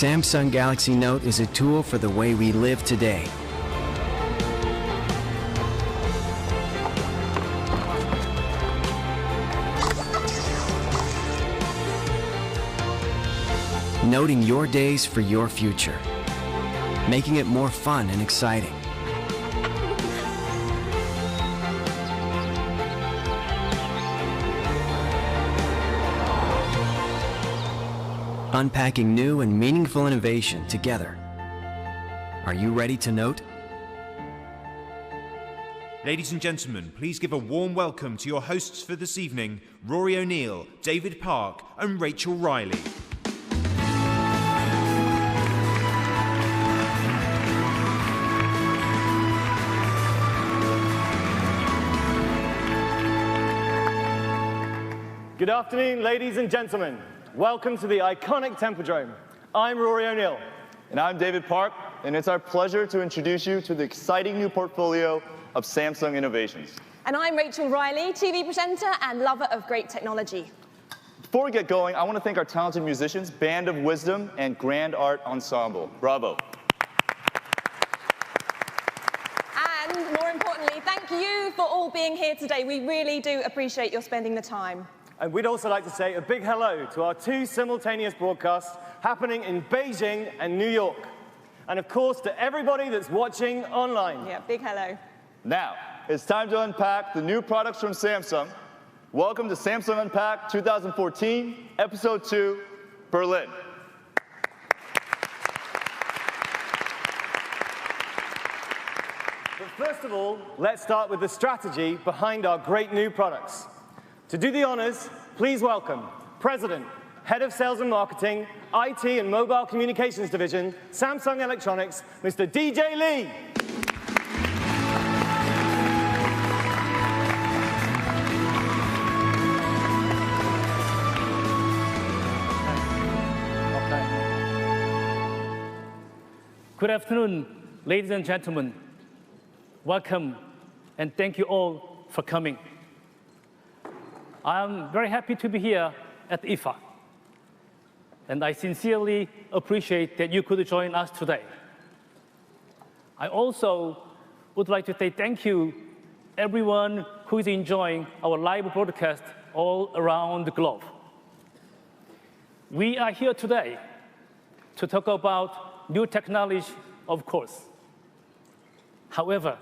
Samsung Galaxy Note is a tool for the way we live today. Noting your days for your future, making it more fun and exciting. Unpacking new and meaningful innovation together. Are you ready to note? Ladies and gentlemen, please give a warm welcome to your hosts for this evening, Rory O'Neill, David Park, and Rachel Riley. Good afternoon, ladies and gentlemen. Welcome to the iconic Tempodrome. I'm Rory O'Neill. And I'm David Park, and it's our pleasure to introduce you to the exciting new portfolio of Samsung innovations. And I'm Rachel Riley, TV presenter and lover of great technology. Before we get going, I want to thank our talented musicians, Band of Wisdom and Grand Art Ensemble. Bravo. And more importantly, thank you for all being here today. We really do appreciate your spending the time. And we'd also like to say a big hello to our two simultaneous broadcasts happening in Beijing and New York. And of course, to everybody that's watching online. Yeah, big hello. Now, it's time to unpack the new products from Samsung. Welcome to Samsung Unpacked 2014, Episode 2, Berlin. But first of all, let's start with the strategy behind our great new products. To do the honors, please welcome President, Head of Sales and Marketing, IT and Mobile Communications Division, Samsung Electronics, Mr. DJ Lee. Good afternoon, ladies and gentlemen. Welcome, and thank you all for coming. I'm very happy to be here at IFA, and I sincerely appreciate that you could join us today. I also would like to say thank you everyone who is enjoying our live broadcast all around the globe. We are here today to talk about new technology, of course. However,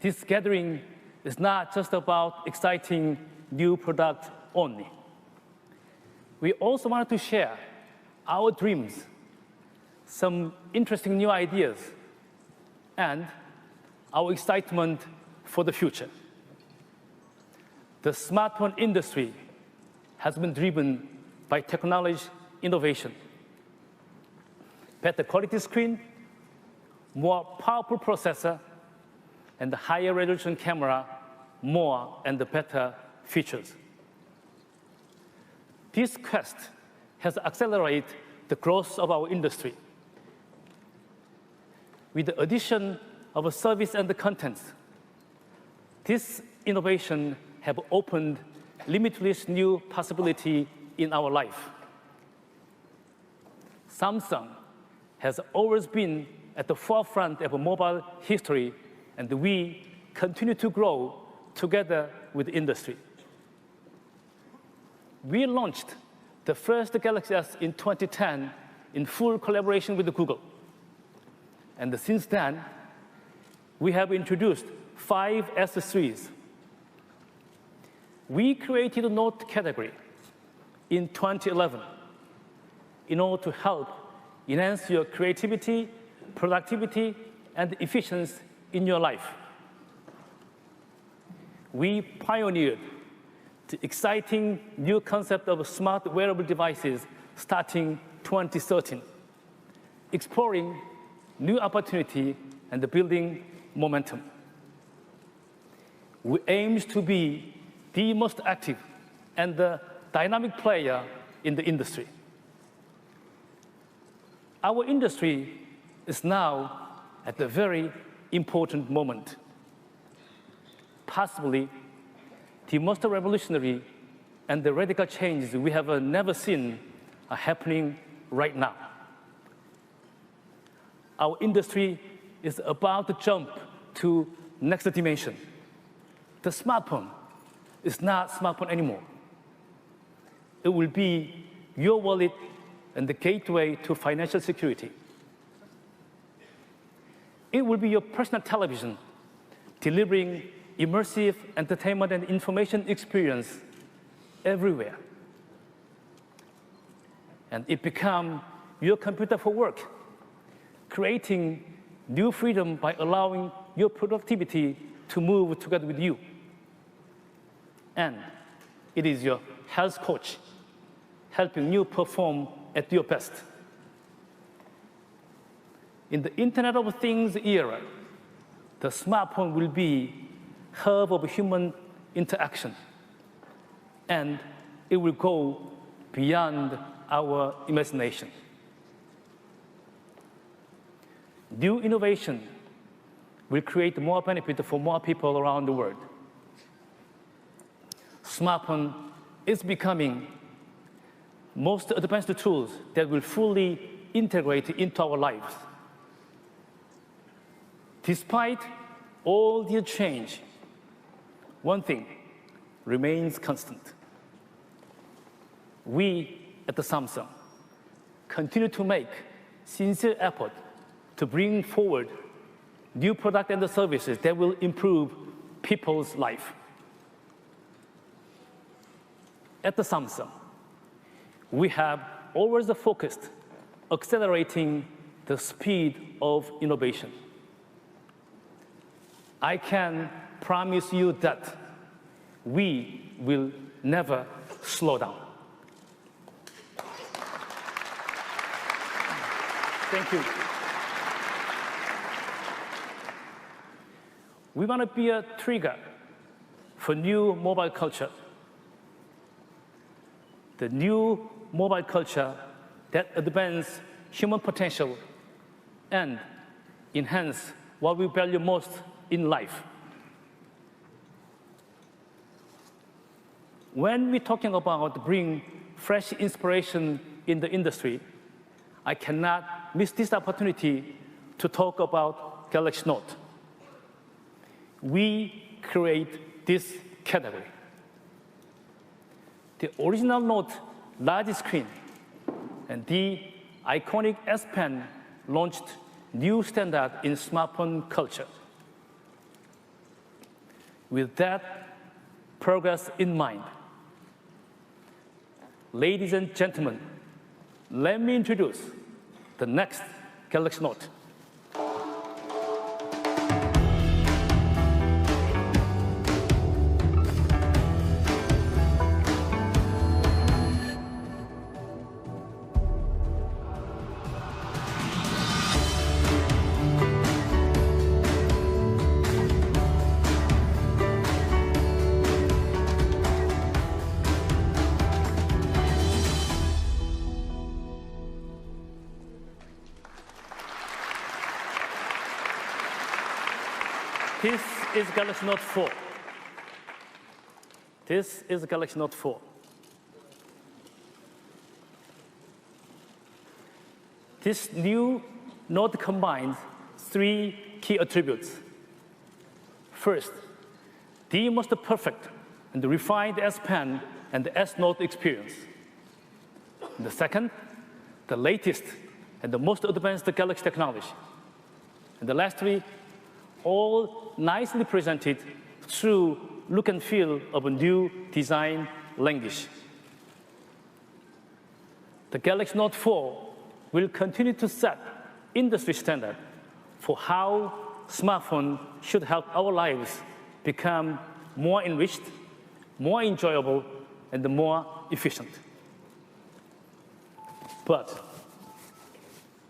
this gathering is not just about exciting new product only. We also wanted to share our dreams, some interesting new ideas, and our excitement for the future. The smartphone industry has been driven by technology innovation. Better quality screen, more powerful processor, and the higher resolution camera, more and the better features. This quest has accelerated the growth of our industry. With the addition of a service and the contents, this innovation have opened limitless new possibility in our life. Samsung has always been at the forefront of mobile history, and we continue to grow together with the industry. We launched the first Galaxy S in 2010 in full collaboration with Google. And since then, we have introduced 5 S series. We created a Note category in 2011 in order to help enhance your creativity, productivity, and efficiency in your life. We pioneered the exciting new concept of smart wearable devices starting 2013, exploring new opportunity and building momentum. We aim to be the most active and the dynamic player in the industry. Our industry is now at a very important moment. Possibly the most revolutionary and the radical changes we have never seen are happening right now. our industry is about to jump to next dimension. The smartphone is not smartphone anymore. It will be your wallet and the gateway to financial security. It will be your personal television, delivering immersive entertainment and information experience everywhere. And it becomes your computer for work, creating new freedom by allowing your productivity to move together with you. And it is your health coach, helping you perform at your best. In the Internet of Things era, the smartphone will be hub of human interaction, and it will go beyond our imagination. New innovation will create more benefit for more people around the world. Smartphone is becoming most advanced tools that will fully integrate into our lives. Despite all the change, one thing remains constant. We at the Samsung continue to make sincere effort to bring forward new products and services that will improve people's life. At the Samsung, we have always focused accelerating the speed of innovation. I can promise you that we will never slow down. Thank you. We want to be a trigger for new mobile culture. The new mobile culture that advances human potential and enhance what we value most in life. When we're talking about bringing fresh inspiration in the industry, I cannot miss this opportunity to talk about Galaxy Note. We create this category. The original Note large screen and the iconic S Pen launched new standard in smartphone culture. With that progress in mind, ladies and gentlemen, let me introduce the next Galaxy Note. This is Galaxy Note 4. This is Galaxy Note 4. This new Note combines three key attributes. First, the most perfect and refined S Pen and the S Note experience. And the second, the latest and the most advanced Galaxy technology. And the last three, all nicely presented through look and feel of a new design language. The Galaxy Note 4 will continue to set industry standard for how smartphones should help our lives become more enriched, more enjoyable, and more efficient. But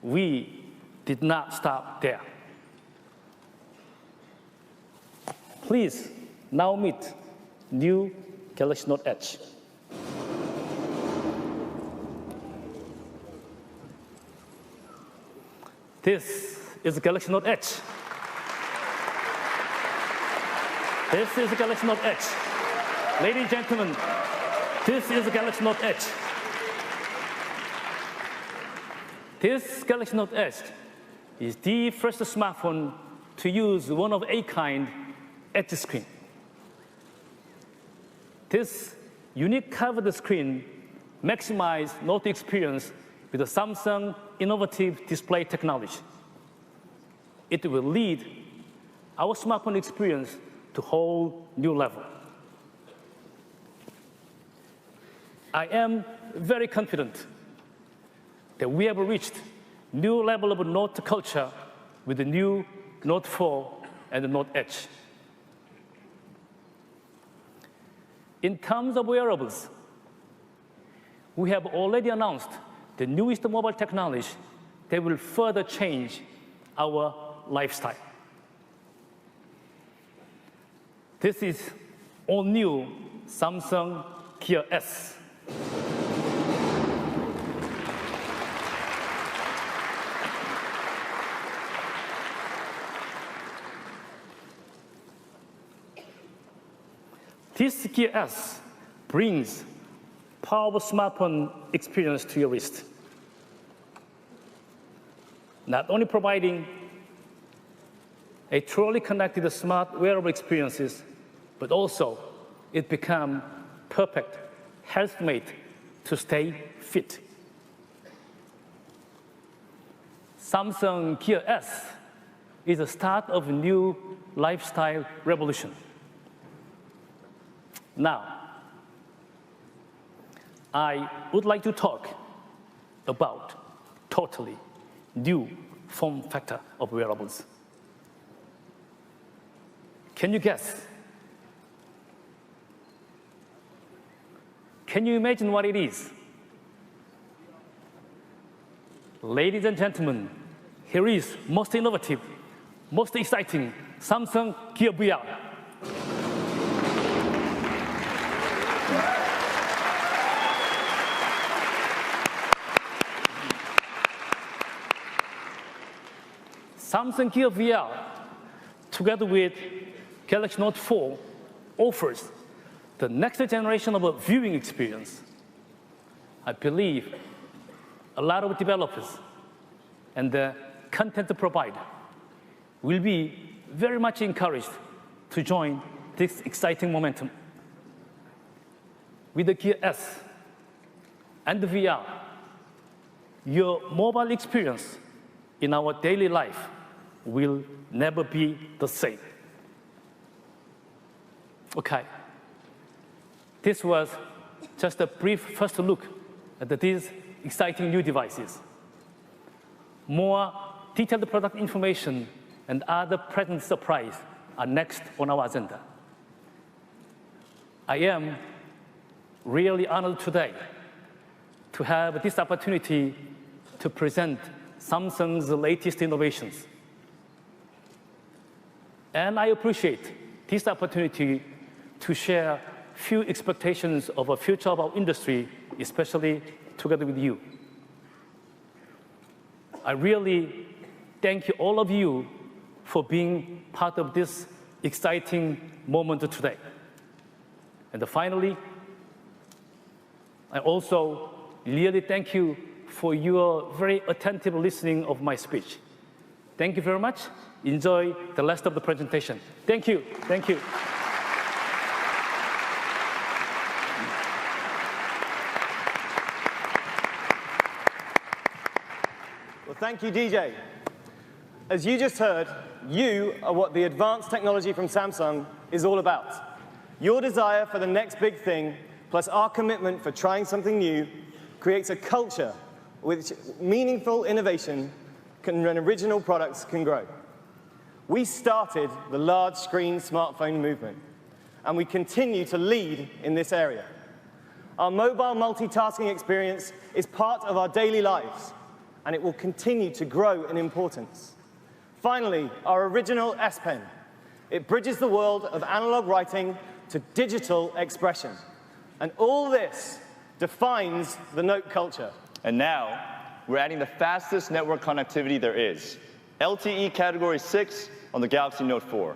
we did not stop there. Please now meet new Galaxy Note Edge. This is Galaxy Note Edge. This is Galaxy Note Edge. Ladies and gentlemen, this is Galaxy Note Edge. This Galaxy Note Edge is the first smartphone to use one-of-a-kind edge screen. This unique curved screen maximizes note experience with the Samsung innovative display technology. It will lead our smartphone experience to a whole new level. I am very confident that we have reached new level of Note culture with the new Note 4 and the Note Edge. In terms of wearables, we have already announced the newest mobile technology that will further change our lifestyle. This is all-new Samsung Gear S. This Gear S brings powerful smartphone experience to your wrist, not only providing a truly connected smart wearable experiences, but also it becomes perfect health mate to stay fit. Samsung Gear S is the start of a new lifestyle revolution. Now, I would like to talk about totally new form factor of wearables. Can you guess? Can you imagine what it is? Ladies and gentlemen, here is most innovative, most exciting Samsung Gear VR. Samsung Gear VR, together with Galaxy Note 4, offers the next generation of a viewing experience. I believe a lot of developers and the content provider will be very much encouraged to join this exciting momentum. With the Gear S and the VR, your mobile experience in our daily life will never be the same. Okay. This was just a brief first look at these exciting new devices. More detailed product information and other present surprises are next on our agenda. I am really honored today to have this opportunity to present Samsung's latest innovations. And I appreciate this opportunity to share few expectations of a future of our industry, especially together with you. I really thank you, all of you, for being part of this exciting moment today. And finally, I also really thank you for your very attentive listening of my speech. Thank you very much. Enjoy the rest of the presentation. Thank you. Thank you. Well, thank you, DJ. As you just heard, you are what the advanced technology from Samsung is all about. Your desire for the next big thing, plus our commitment for trying something new, creates a culture which meaningful innovation and original products can grow. We started the large screen smartphone movement, and we continue to lead in this area. Our mobile multitasking experience is part of our daily lives, and it will continue to grow in importance. Finally, our original S Pen. It bridges the world of analog writing to digital expression. And all this defines the Note culture. And now, we're adding the fastest network connectivity there is, LTE Category 6 on the Galaxy Note 4.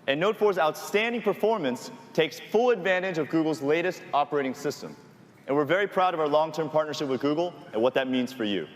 And Note 4's outstanding performance takes full advantage of Google's latest operating system. And we're very proud of our long-term partnership with Google and what that means for you.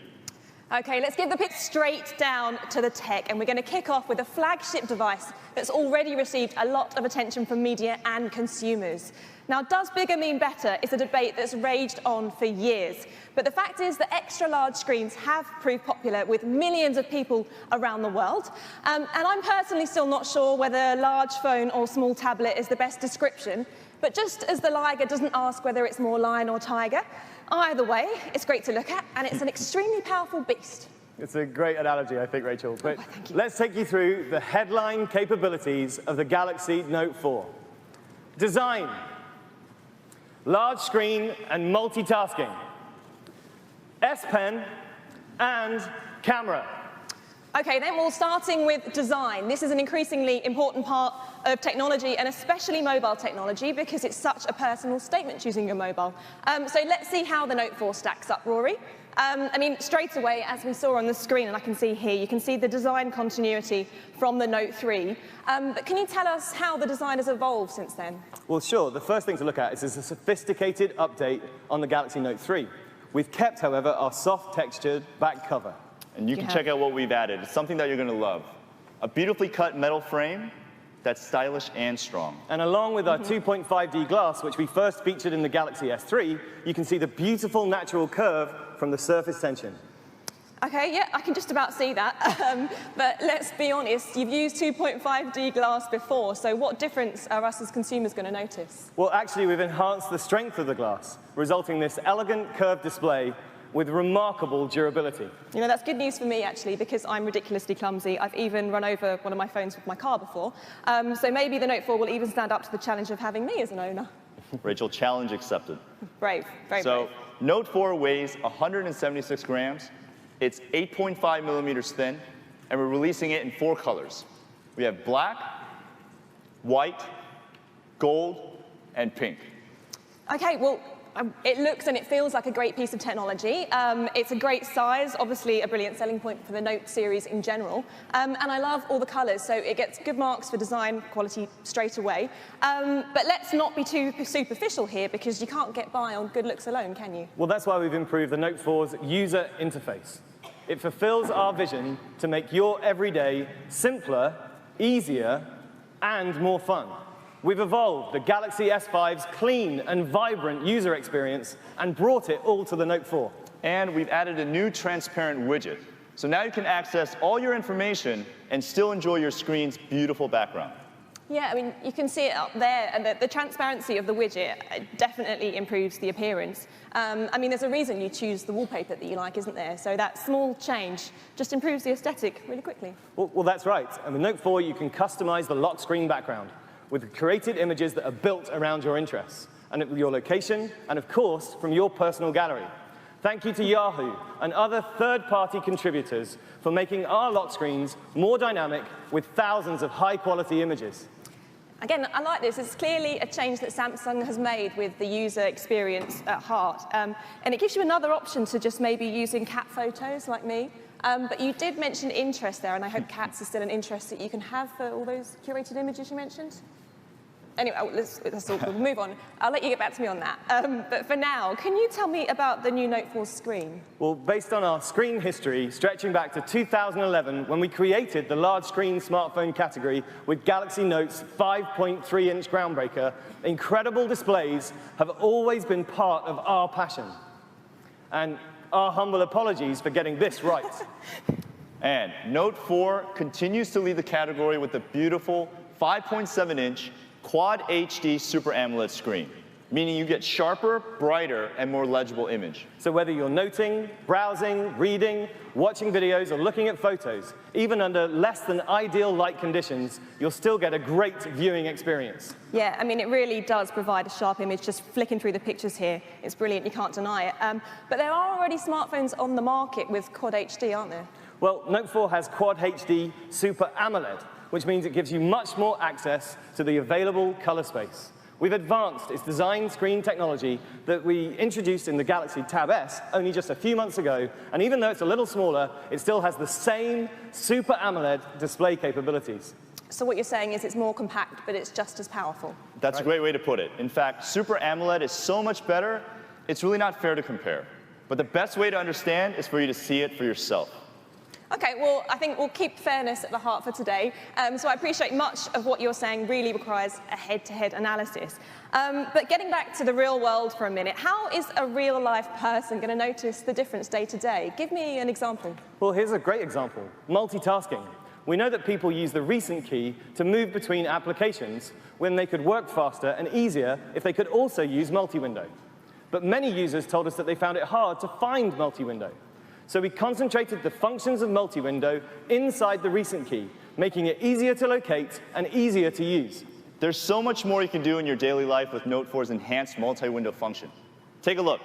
Okay, let's give the pitch straight down to the tech, and we're going to kick off with a flagship device that's already received a lot of attention from media and consumers. Now, does bigger mean better is a debate that's raged on for years. But the fact is that extra-large screens have proved popular with millions of people around the world. And I'm personally still not sure whether large phone or small tablet is the best description. But just as the liger doesn't ask whether it's more lion or tiger, either way, it's great to look at, and it's an extremely powerful beast. It's a great analogy, I think, Rachel. But let's take you through the headline capabilities of the Galaxy Note 4. Design. Large screen and multitasking. S Pen and camera. Okay, then, well, starting with design. This is an increasingly important part of technology, and especially mobile technology, because it's such a personal statement choosing your mobile. So let's see how the Note 4 stacks up, Rory. I mean, straight away, as we saw on the screen, and I can see here, you can see the design continuity from the Note 3. But can you tell us how the design has evolved since then? Well, sure. The first thing to look at is a sophisticated update on the Galaxy Note 3. We've kept, however, our soft textured back cover. And you can check out what we've added. It's something that you're going to love. A beautifully cut metal frame that's stylish and strong. And along with our 2.5D glass, which we first featured in the Galaxy S3, you can see the beautiful natural curve from the surface tension. Okay, yeah, I can just about see that. But let's be honest, you've used 2.5D glass before, so what difference are us as consumers going to notice? Well, actually, we've enhanced the strength of the glass, resulting in this elegant curved display with remarkable durability. You know, that's good news for me, actually, because I'm ridiculously clumsy. I've even run over one of my phones with my car before. So maybe the Note 4 will even stand up to the challenge of having me as an owner. Rachel, challenge accepted. Brave, very brave. So, Note 4 weighs 176 grams. It's 8.5 millimeters thin, and we're releasing it in 4 colors. We have black, white, gold, and pink. Okay, well, it looks and it feels like a great piece of technology. It's a great size, obviously a brilliant selling point for the Note series in general. And I love all the colours, so it gets good marks for design quality straight away. But let's not be too superficial here, because you can't get by on good looks alone, can you? Well, that's why we've improved the Note 4's user interface. It fulfills our vision to make your everyday simpler, easier, and more fun. We've evolved the Galaxy S5's clean and vibrant user experience and brought it all to the Note 4. And we've added a new transparent widget. So now you can access all your information and still enjoy your screen's beautiful background. Yeah, I mean, you can see it up there, and the transparency of the widget definitely improves the appearance. I mean, there's a reason you choose the wallpaper that you like, isn't there? So that small change just improves the aesthetic really quickly. Well, that's right. And with Note 4, you can customize the lock screen background with created images that are built around your interests, and your location, and of course, from your personal gallery. Thank you to Yahoo and other third-party contributors for making our lock screens more dynamic with thousands of high-quality images. Again, I like this. It's clearly a change that Samsung has made with the user experience at heart. And it gives you another option to just maybe using cat photos like me. But you did mention interest there, and I hope cats are still an interest that you can have for all those curated images you mentioned. Anyway, we'll move on. I'll let you get back to me on that. But for now, can you tell me about the new Note 4 screen? Well, based on our screen history, stretching back to 2011, when we created the large screen smartphone category with Galaxy Note's 5.3-inch groundbreaker, incredible displays have always been part of our passion. And our humble apologies for getting this right. And Note 4 continues to lead the category with the beautiful 5.7-inch Quad HD Super AMOLED screen, meaning you get sharper, brighter, and more legible image. So whether you're noting, browsing, reading, watching videos, or looking at photos, even under less than ideal light conditions, you'll still get a great viewing experience. Yeah, I mean, it really does provide a sharp image. Just flicking through the pictures here, it's brilliant, you can't deny it. But there are already smartphones on the market with Quad HD, aren't there? Well, Note 4 has Quad HD Super AMOLED, which means it gives you much more access to the available color space. We've advanced its design screen technology that we introduced in the Galaxy Tab S only just a few months ago, and even though it's a little smaller, it still has the same Super AMOLED display capabilities. So what you're saying is it's more compact, but it's just as powerful. That's a great way to put it. In fact, Super AMOLED is so much better, it's really not fair to compare. But the best way to understand is for you to see it for yourself. Okay, well, I think we'll keep fairness at the heart for today. So I appreciate much of what you're saying really requires a head-to-head analysis. But getting back to the real world for a minute, how is a real-life person going to notice the difference day to day? Give me an example. Well, here's a great example, multitasking. We know that people use the recent key to move between applications when they could work faster and easier if they could also use multi-window. But many users told us that they found it hard to find multi-window. So we concentrated the functions of multi-window inside the recent key, making it easier to locate and easier to use. There's so much more you can do in your daily life with Note 4's enhanced multi-window function. Take a look.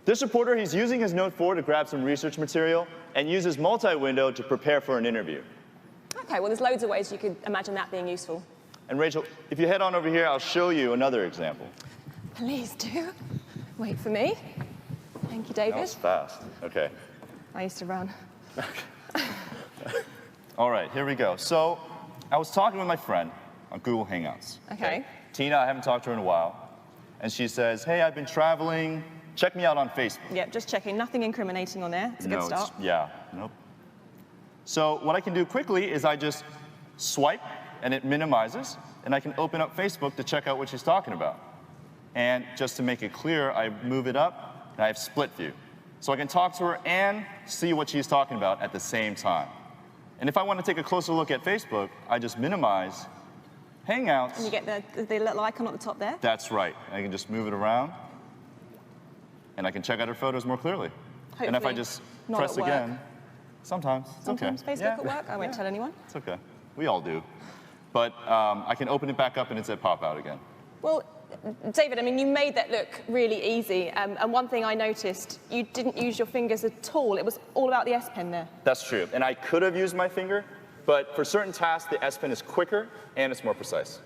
This reporter, he's using his Note 4 to grab some research material and uses multi-window to prepare for an interview. Okay, well, there's loads of ways you could imagine that being useful. And Rachel, if you head on over here, I'll show you another example. Please do. Wait for me. Thank you, David. That was fast. Okay. I used to run. All right, here we go. So I was talking with my friend on Google Hangouts. Okay. Tina, I haven't talked to her in a while. And she says, hey, I've been traveling. Check me out on Facebook. Yep, just checking. Nothing incriminating on there. It's a good start. Nope. So what I can do quickly is I just swipe, and it minimizes, and I can open up Facebook to check out what she's talking about. And just to make it clear, I move it up, and I have split view. So I can talk to her and see what she's talking about at the same time. And if I want to take a closer look at Facebook, I just minimize Hangouts. And you get the little icon at the top there? That's right. I can just move it around, and I can check out her photos more clearly. Hopefully and if I just press again, sometimes it's Sometimes okay. Facebook at work? I won't tell anyone. It's okay. We all do. But I can open it back up, and it's at pop out again. Well, David, I mean, you made that look really easy. And one thing I noticed, you didn't use your fingers at all. It was all about the S Pen there. That's true. And I could have used my finger, but for certain tasks, the S Pen is quicker and it's more precise.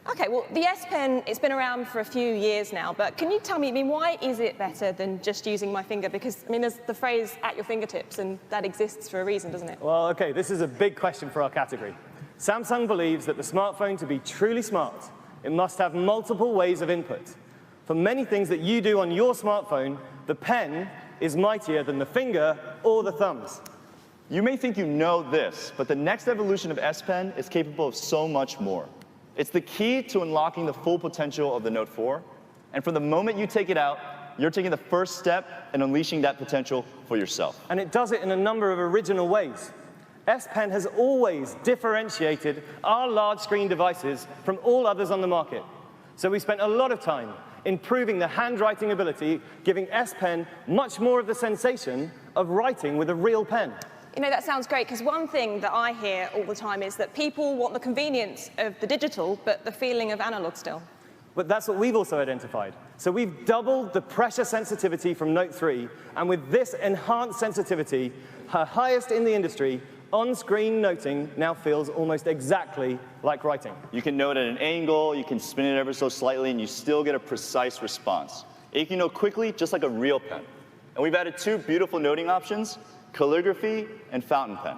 Okay, well, the S Pen, it's been around for a few years now, but can you tell me, I mean, why is it better than just using my finger? Because, I mean, there's the phrase at your fingertips, and that exists for a reason, doesn't it? Well, okay, this is a big question for our category. Samsung believes that the smartphone, to be truly smart, it must have multiple ways of input. For many things that you do on your smartphone, the pen is mightier than the finger or the thumbs. You may think you know this, but the next evolution of S Pen is capable of so much more. It's the key to unlocking the full potential of the Note 4. And from the moment you take it out, you're taking the first step in unleashing that potential for yourself. And it does it in a number of original ways. S Pen has always differentiated our large screen devices from all others on the market. So we spent a lot of time improving the handwriting ability, giving S Pen much more of the sensation of writing with a real pen. You know, that sounds great, because one thing that I hear all the time is that people want the convenience of the digital, but the feeling of analog still. But that's what we've also identified. So we've doubled the pressure sensitivity from Note 3, and with this enhanced sensitivity, her highest in the industry, on-screen noting now feels almost exactly like writing. You can note at an angle, you can spin it ever so slightly, and you still get a precise response. And you can note quickly, just like a real pen. And we've added two beautiful noting options, calligraphy and fountain pen.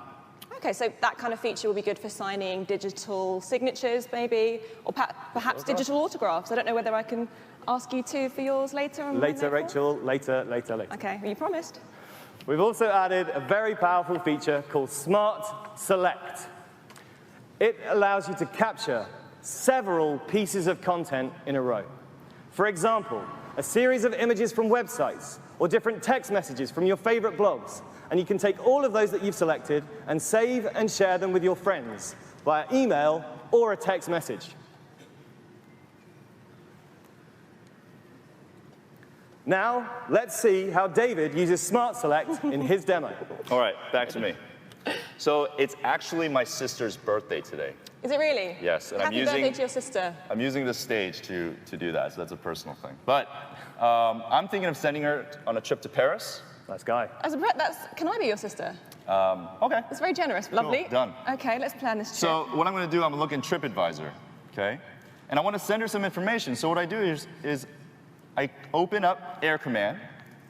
Okay, so that kind of feature will be good for signing digital signatures, maybe, or perhaps digital autographs. I don't know whether I can ask you to for yours later. Later, Rachel, later. Okay, well, you promised. We've also added a very powerful feature called Smart Select. It allows you to capture several pieces of content in a row. For example, a series of images from websites or different text messages from your favorite blogs. And you can take all of those that you've selected and save and share them with your friends via email or a text message. Now, let's see how David uses Smart Select in his demo. All right, back to me. So it's actually my sister's birthday today. Is it really? Yes, and Happy birthday to your sister. I'm using the stage to do that, so that's a personal thing. But I'm thinking of sending her on a trip to Paris. Nice guy. Can I be your sister? Okay. That's very generous. Lovely. Cool, done. Okay, let's plan this trip. So what I'm going to do, I'm going to look in TripAdvisor, okay? And I want to send her some information. So what I do is I open up Air Command,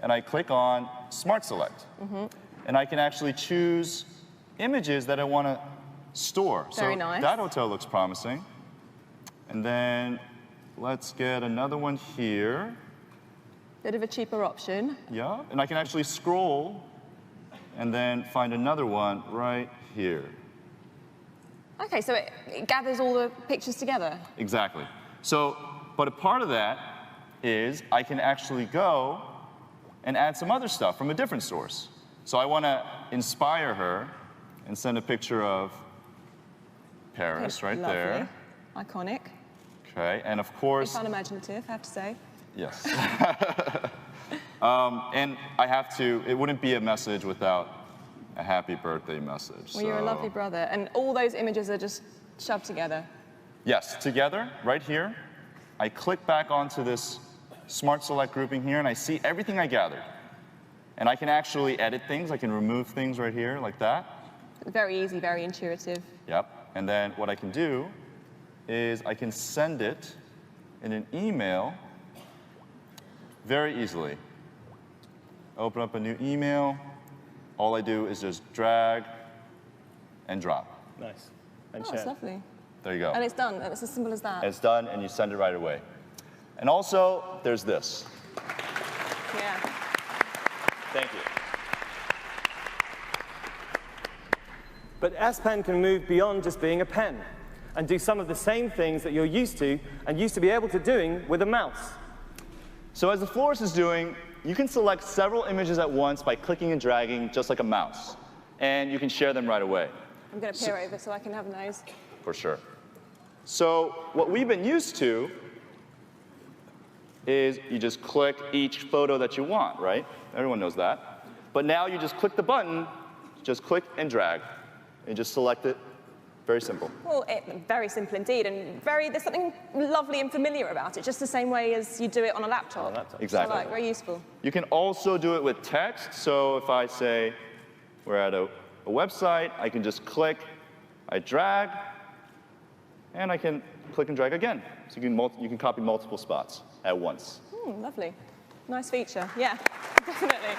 and I click on Smart Select. Mm-hmm. And I can actually choose images that I want to store. Very nice. That hotel looks promising. And then let's get another one here. Bit of a cheaper option. Yeah, and I can actually scroll and then find another one right here. Okay, so it gathers all the pictures together. Exactly. So, but a part of that is I can actually go and add some other stuff from a different source. So I want to inspire her and send a picture of Paris right Lovely. there. Iconic. Okay, and of course... Fun imaginative, I have to say. Yes. And I have to, it wouldn't be a message without a happy birthday message. Well, you're a lovely brother. And all those images are just shoved together. Yes, together, right here. I click back onto this Smart Select grouping here, and I see everything I gathered. And I can actually edit things. I can remove things right here, like that. Very easy, very intuitive. Yep. And then what I can do is I can send it in an email very easily. Open up a new email. All I do is just drag and drop. Nice. And Oh, share. it's lovely. There you go. And it's done, and it's as simple as that. It's done, and you send it right away. And also, there's this. Yeah. Thank you. But S Pen can move beyond just being a pen and do some of the same things that you're used to and used to be able to doing with a mouse. So as the florist is doing, you can select several images at once by clicking and dragging, just like a mouse. And you can share them right away. I'm going to peer over so I can have those. For sure. So what we've been used to is you just click each photo that you want, right? Everyone knows that. But now you just click the button, just click and drag, and just select it. Very simple. Well, very simple indeed, and there's something lovely and familiar about it, just the same way as you do it on a laptop. Exactly. So, very useful. You can also do it with text. So if I say we're at a website, I can just click, I drag, and I can click and drag again. So you can copy multiple spots at once. Lovely. Nice feature. Yeah, definitely.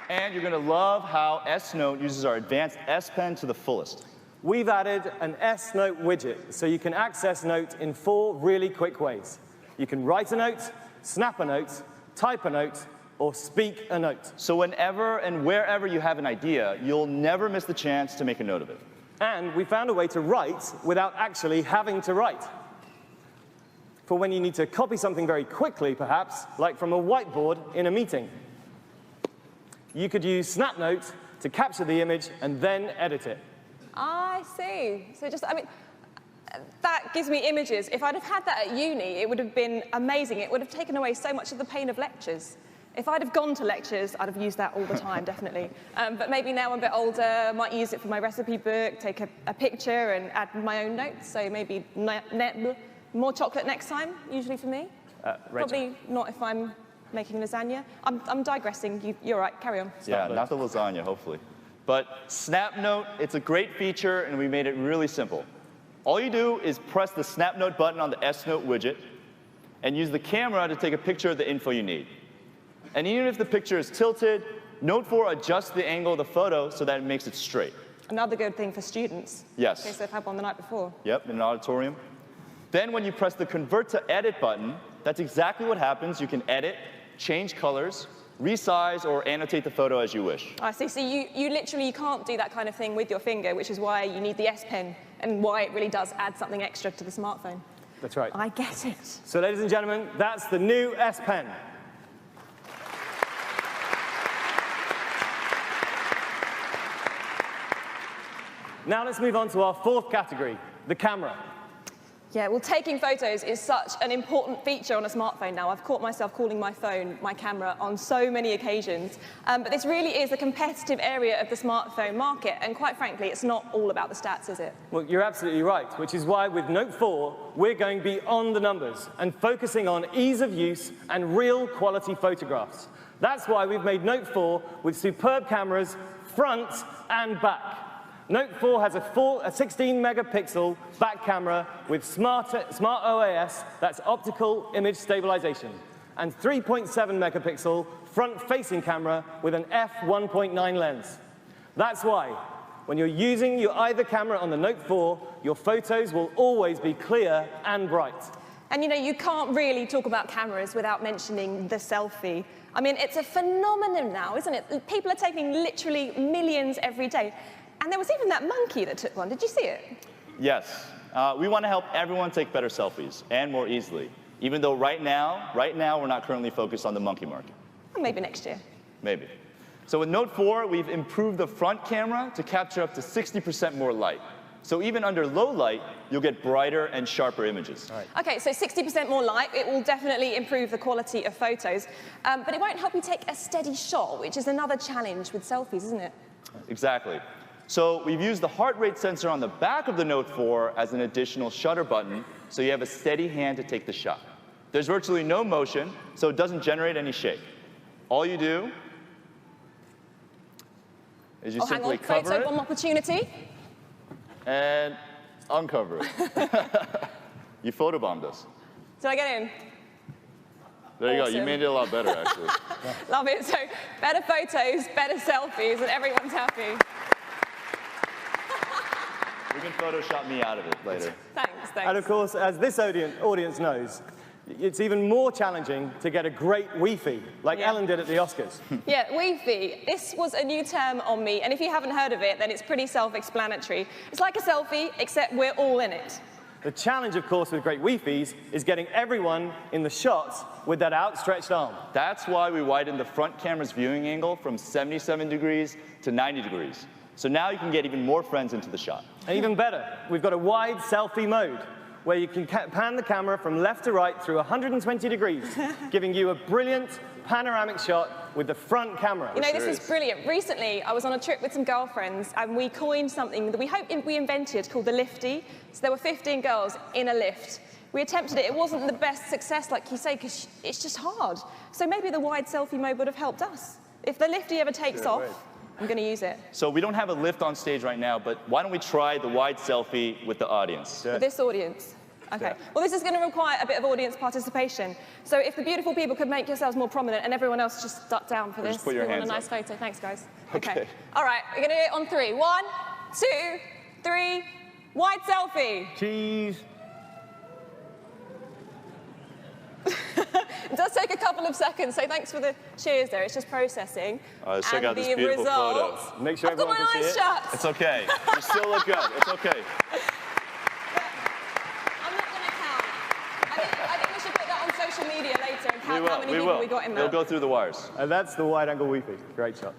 And you're going to love how S Note uses our advanced S Pen to the fullest. We've added an S Note widget, so you can access Note in 4 really quick ways. You can write a note, snap a note, type a note, or speak a note. So whenever and wherever you have an idea, you'll never miss the chance to make a note of it. And we found a way to write without actually having to write. For when you need to copy something very quickly, perhaps, like from a whiteboard in a meeting. You could use SnapNote to capture the image and then edit it. I see. So that gives me images. If I'd have had that at uni, it would have been amazing. It would have taken away so much of the pain of lectures. If I'd have gone to lectures, I'd have used that all the time, definitely. But maybe now I'm a bit older, I might use it for my recipe book, take a picture and add my own notes. So maybe more chocolate next time, usually for me. Probably not if I'm making lasagna. I'm digressing. You're right, carry on. Yeah, not the lasagna, hopefully. But SnapNote, it's a great feature, and we made it really simple. All you do is press the SnapNote button on the S Note widget and use the camera to take a picture of the info you need. And even if the picture is tilted, Note 4 adjusts the angle of the photo so that it makes it straight. Another good thing for students. Yes. In case they've had one the night before. Yep, in an auditorium. Then when you press the Convert to Edit button, that's exactly what happens. You can edit, change colors, resize, or annotate the photo as you wish. I see. So you literally can't do that kind of thing with your finger, which is why you need the S Pen and why it really does add something extra to the smartphone. That's right. I get it. So ladies and gentlemen, that's the new S Pen. Now let's move on to our 4th category, the camera. Yeah, well, taking photos is such an important feature on a smartphone now. I've caught myself calling my phone my camera on so many occasions. But this really is a competitive area of the smartphone market. And quite frankly, it's not all about the stats, is it? Well, you're absolutely right, which is why with Note 4, we're going beyond the numbers and focusing on ease of use and real quality photographs. That's why we've made Note 4 with superb cameras front and back. Note 4 has a 16 megapixel back camera with smart OIS, that's optical image stabilization, and 3.7 megapixel front-facing camera with an f1.9 lens. That's why, when you're using your either camera on the Note 4, your photos will always be clear and bright. And you know, you can't really talk about cameras without mentioning the selfie. I mean, it's a phenomenon now, isn't it? People are taking literally millions every day. And there was even that monkey that took one. Did you see it? Yes. We want to help everyone take better selfies and more easily. Even though right now, we're not currently focused on the monkey market. Well, maybe next year. Maybe. So with Note 4, we've improved the front camera to capture up to 60% more light. So even under low light, you'll get brighter and sharper images. Right. Okay, so 60% more light. It will definitely improve the quality of photos. But it won't help you take a steady shot, which is another challenge with selfies, isn't it? Exactly. So we've used the heart rate sensor on the back of the Note 4 as an additional shutter button, so you have a steady hand to take the shot. There's virtually no motion, so it doesn't generate any shake. All you do is you simply cover Photo it bomb opportunity. and uncover it. You photobombed us. Did I get in? There you go. You Awesome. made it a lot better, actually. Love it. So better photos, better selfies, and everyone's happy. You can Photoshop me out of it later. Thanks. And of course, as this audience knows, it's even more challenging to get a great Wi-Fi, like Yeah. Ellen did at the Oscars. Yeah, Wi-Fi. This was a new term on me, and if you haven't heard of it, then it's pretty self-explanatory. It's like a selfie, except we're all in it. The challenge, of course, with great Wi-Fis is getting everyone in the shots with that outstretched arm. That's why we widened the front camera's viewing angle from 77 degrees to 90 degrees. So now you can get even more friends into the shot. And even better, we've got a wide selfie mode, where you can pan the camera from left to right through 120 degrees, giving you a brilliant panoramic shot with the front camera. You know, this is brilliant. Recently, I was on a trip with some girlfriends, and we coined something that we hope we invented called the lifty. So there were 15 girls in a lift. We attempted it. It wasn't the best success, like you say, because it's just hard. So maybe the wide selfie mode would have helped us. If the lifty ever takes off, I'm going to use it. So we don't have a lift on stage right now, but why don't we try the wide selfie with the audience? With this audience. Okay. Yeah. Well, this is going to require a bit of audience participation. So if the beautiful people could make yourselves more prominent and everyone else just duck down for Or this. just put your we want hands a nice up. photo. Thanks, guys. Okay. All right. We're going to do it on 3. 1, 2, 3. Wide selfie. Cheese. It does take a couple of seconds, so thanks for the cheers there. It's just processing. Let's check out and this the beautiful result. photo. Make sure I've got everyone my can see eyes it. shut. It's okay. You still look good. It's okay. I'm not going to count. I think we should put that on social media later and count how many We people will. we got in It'll there. go through the wires. And that's the wide-angle Wi-Fi. Great shot.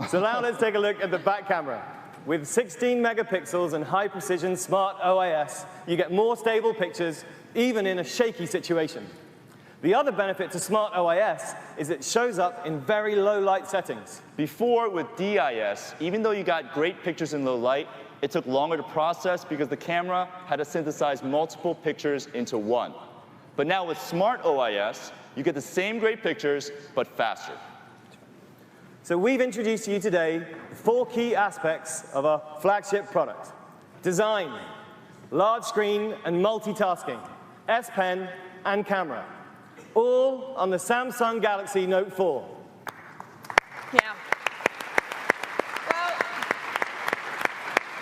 So now let's take a look at the back camera. With 16 megapixels and high-precision smart OIS, you get more stable pictures, even in a shaky situation. The other benefit to smart OIS is it shows up in very low light settings. Before, with DIS, even though you got great pictures in low light, it took longer to process because the camera had to synthesize multiple pictures into one. But now with smart OIS, you get the same great pictures, but faster. So we've introduced to you today 4 key aspects of our flagship product: design, large screen and multitasking, S Pen, and camera. All on the Samsung Galaxy Note 4. Yeah. Well,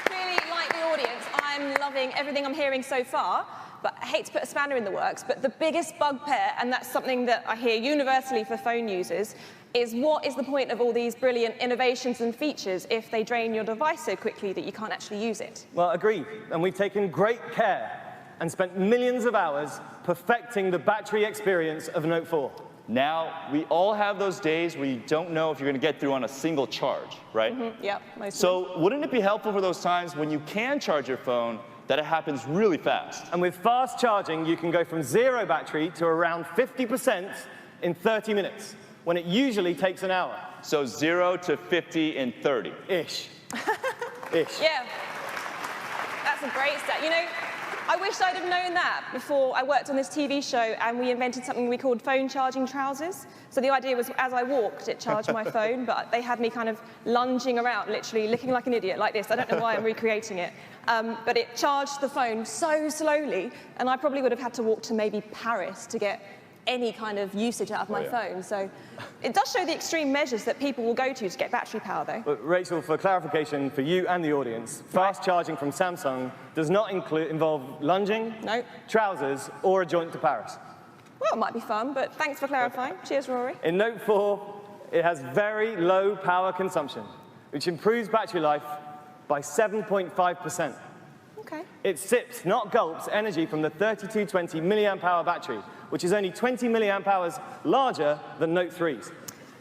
clearly, like the audience, I'm loving everything I'm hearing so far, but I hate to put a spanner in the works, but the biggest bugbear, and that's something that I hear universally for phone users, is what is the point of all these brilliant innovations and features if they drain your device so quickly that you can't actually use it? Well, agreed. And we've taken great care and spent millions of hours perfecting the battery experience of Note 4. Now, we all have those days where you don't know if you're going to get through on a single charge, right? Yep, most of them. So wouldn't it be helpful for those times when you can charge your phone that it happens really fast? And with fast charging, you can go from 0 battery to around 50% in 30 minutes, when it usually takes an hour. So 0 to 50 in 30. Ish. Ish. Yeah, that's a great stat. You know, I wish I'd have known that before I worked on this TV show and we invented something we called phone charging trousers. So the idea was as I walked, it charged my phone, but they had me kind of lunging around, literally looking like an idiot like this. I don't know why I'm recreating it. But it charged the phone so slowly, and I probably would have had to walk to maybe Paris to get any kind of usage out of my phone. So it does show the extreme measures that people will go to get battery power, though. But Rachel, for clarification for you and the audience, fast charging from Samsung does not involve lunging, trousers, or a jaunt to Paris. Well, it might be fun, but thanks for clarifying. Cheers, Rory. In Note 4, it has very low power consumption, which improves battery life by 7.5%. Okay. It sips, not gulps, energy from the 3220 milliamp hour battery, which is only 20 milliamp hours larger than Note 3's.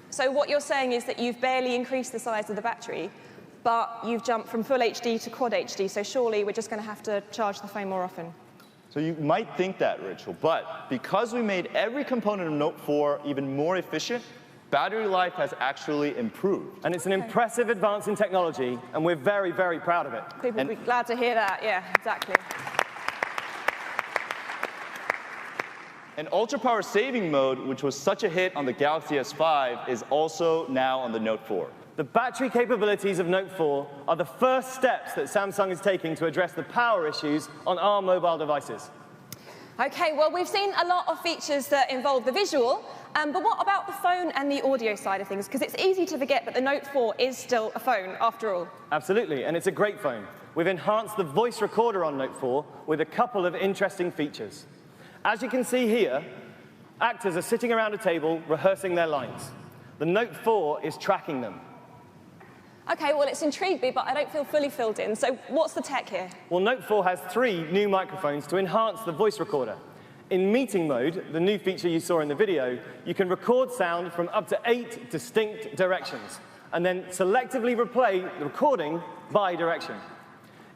So what you're saying is that you've barely increased the size of the battery, but you've jumped from full HD to quad HD, so surely we're just going to have to charge the phone more often. So you might think that, Rachel, but because we made every component of Note 4 even more efficient, battery life has actually improved. And it's an impressive advance in technology, and we're very, very proud of it. People will be glad to hear that. Yeah, exactly. And ultra power saving mode, which was such a hit on the Galaxy S5, is also now on the Note 4. The battery capabilities of Note 4 are the first steps that Samsung is taking to address the power issues on our mobile devices. Okay, well, we've seen a lot of features that involve the visual, but what about the phone and the audio side of things? Because it's easy to forget that the Note 4 is still a phone, after all. Absolutely, and it's a great phone. We've enhanced the voice recorder on Note 4 with a couple of interesting features. As you can see here, actors are sitting around a table rehearsing their lines. The Note 4 is tracking them. Okay, well, it's intrigued me, but I don't feel fully filled in. So what's the tech here? Well, Note 4 has 3 new microphones to enhance the voice recorder. In meeting mode, the new feature you saw in the video, you can record sound from up to 8 distinct directions, and then selectively replay the recording by direction.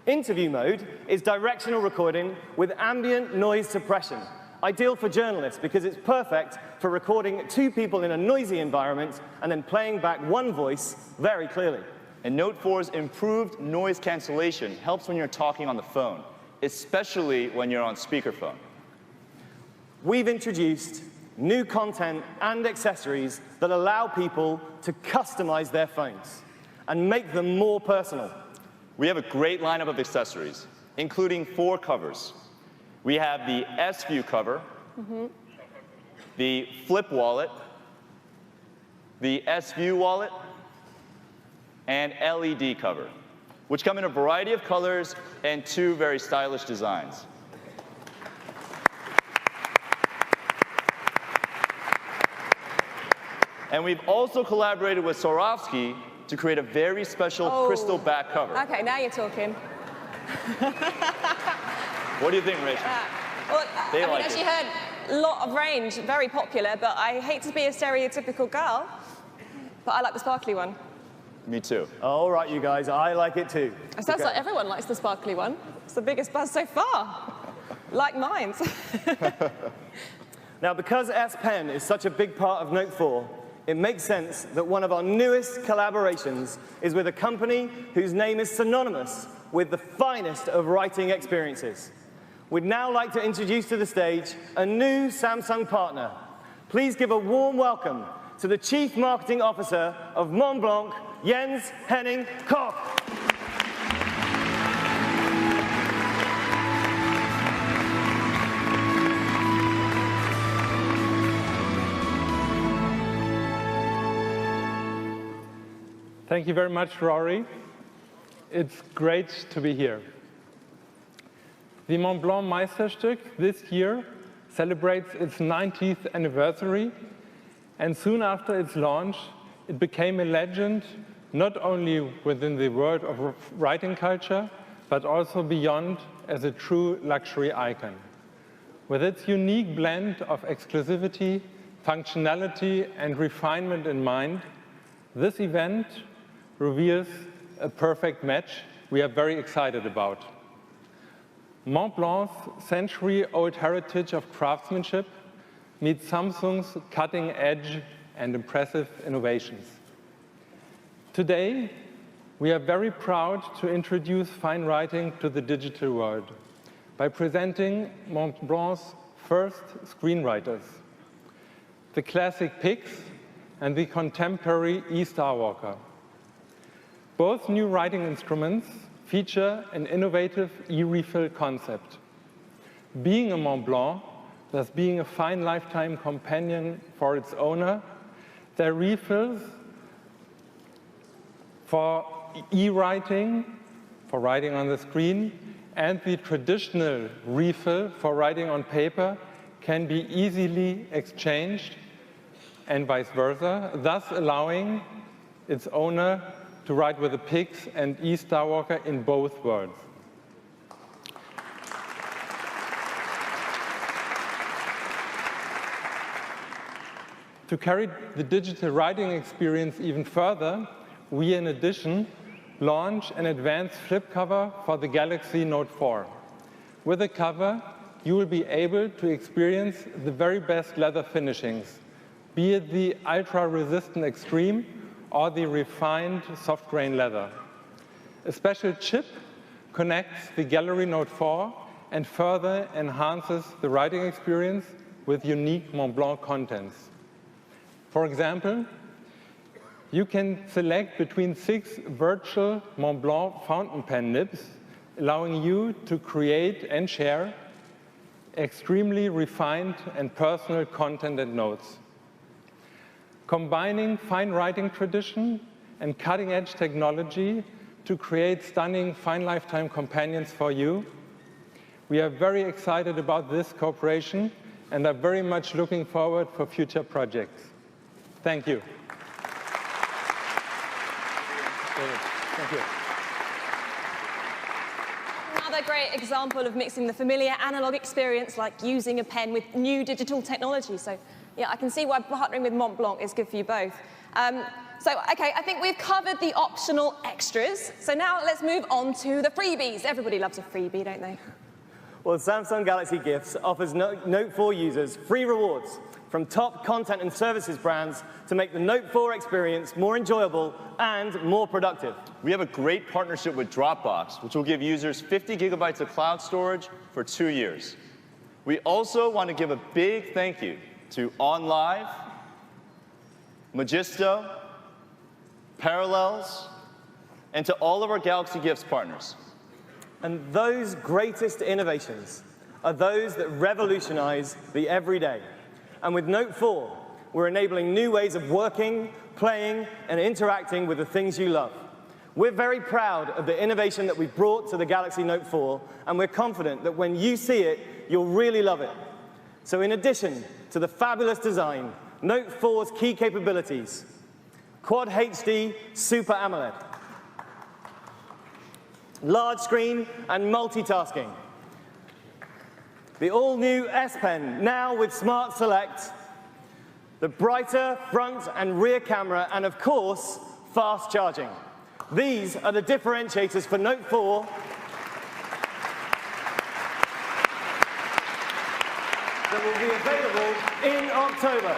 Interview mode is directional recording with ambient noise suppression, ideal for journalists because it's perfect for recording 2 people in a noisy environment and then playing back one voice very clearly. And Note 4's improved noise cancellation helps when you're talking on the phone, especially when you're on speakerphone. We've introduced new content and accessories that allow people to customize their phones and make them more personal. We have a great lineup of accessories, including 4 covers. We have the S-View cover, the Flip wallet, the S-View wallet, and LED cover, which come in a variety of colors and 2 very stylish designs. And we've also collaborated with Swarovski to create a very special crystal back cover. Okay, now you're talking. What do you think, Rachel? Well, I mean, like as you heard, a lot of range, very popular, but I hate to be a stereotypical girl, but I like the sparkly one. Me too. All right, you guys, I like it too. It sounds like everyone likes the sparkly one. It's the biggest buzz so far. Like mine. Now, because S Pen is such a big part of Note 4, it makes sense that one of our newest collaborations is with a company whose name is synonymous with the finest of writing experiences. We'd now like to introduce to the stage a new Samsung partner. Please give a warm welcome to the Chief Marketing Officer of Montblanc, Jens Henning Koch. Thank you very much, Rory. It's great to be here. The Montblanc Meisterstück this year celebrates its 90th anniversary, and soon after its launch, it became a legend not only within the world of writing culture, but also beyond as a true luxury icon. With its unique blend of exclusivity, functionality, and refinement in mind, this event reveals a perfect match we are very excited about. Montblanc's century-old heritage of craftsmanship meets Samsung's cutting-edge and impressive innovations. Today, we are very proud to introduce fine writing to the digital world by presenting Montblanc's first screenwriters, the classic Pix and the contemporary E-Starwalker. Both new writing instruments feature an innovative e-refill concept. Being a Montblanc, thus being a fine lifetime companion for its owner. There are refills for e-writing, for writing on the screen, and the traditional refill for writing on paper can be easily exchanged and vice versa, thus allowing its owner to write with the Pix and e-Starwalker in both worlds. To carry the digital writing experience even further, we, in addition, launch an advanced flip cover for the Galaxy Note 4. With the cover, you will be able to experience the very best leather finishings, be it the ultra-resistant Extreme or the refined soft grain leather. A special chip connects the Gallery Note 4 and further enhances the writing experience with unique Montblanc contents. For example, you can select between 6 virtual Montblanc fountain pen nibs, allowing you to create and share extremely refined and personal content and notes. Combining fine writing tradition and cutting-edge technology to create stunning fine lifetime companions for you. We are very excited about this cooperation and are very much looking forward for future projects. Thank you. Thank you. Another great example of mixing the familiar analog experience, like using a pen, with new digital technology. So, yeah, I can see why partnering with Montblanc is good for you both. Okay, I think we've covered the optional extras. So now let's move on to the freebies. Everybody loves a freebie, don't they? Well, Samsung Galaxy Gifts offers Note 4 users free rewards from top content and services brands to make the Note 4 experience more enjoyable and more productive. We have a great partnership with Dropbox, which will give users 50 gigabytes of cloud storage for 2 years. We also want to give a big thank you to OnLive, Magisto, Parallels, and to all of our Galaxy Gifts partners. And those greatest innovations are those that revolutionize the everyday. And with Note 4, we're enabling new ways of working, playing, and interacting with the things you love. We're very proud of the innovation that we've brought to the Galaxy Note 4, and we're confident that when you see it, you'll really love it. So in addition to the fabulous design, Note 4's key capabilities: Quad HD Super AMOLED, large screen and multitasking, the all-new S Pen, now with Smart Select, the brighter front and rear camera, and of course, fast charging. These are the differentiators for Note 4 that will be available in October.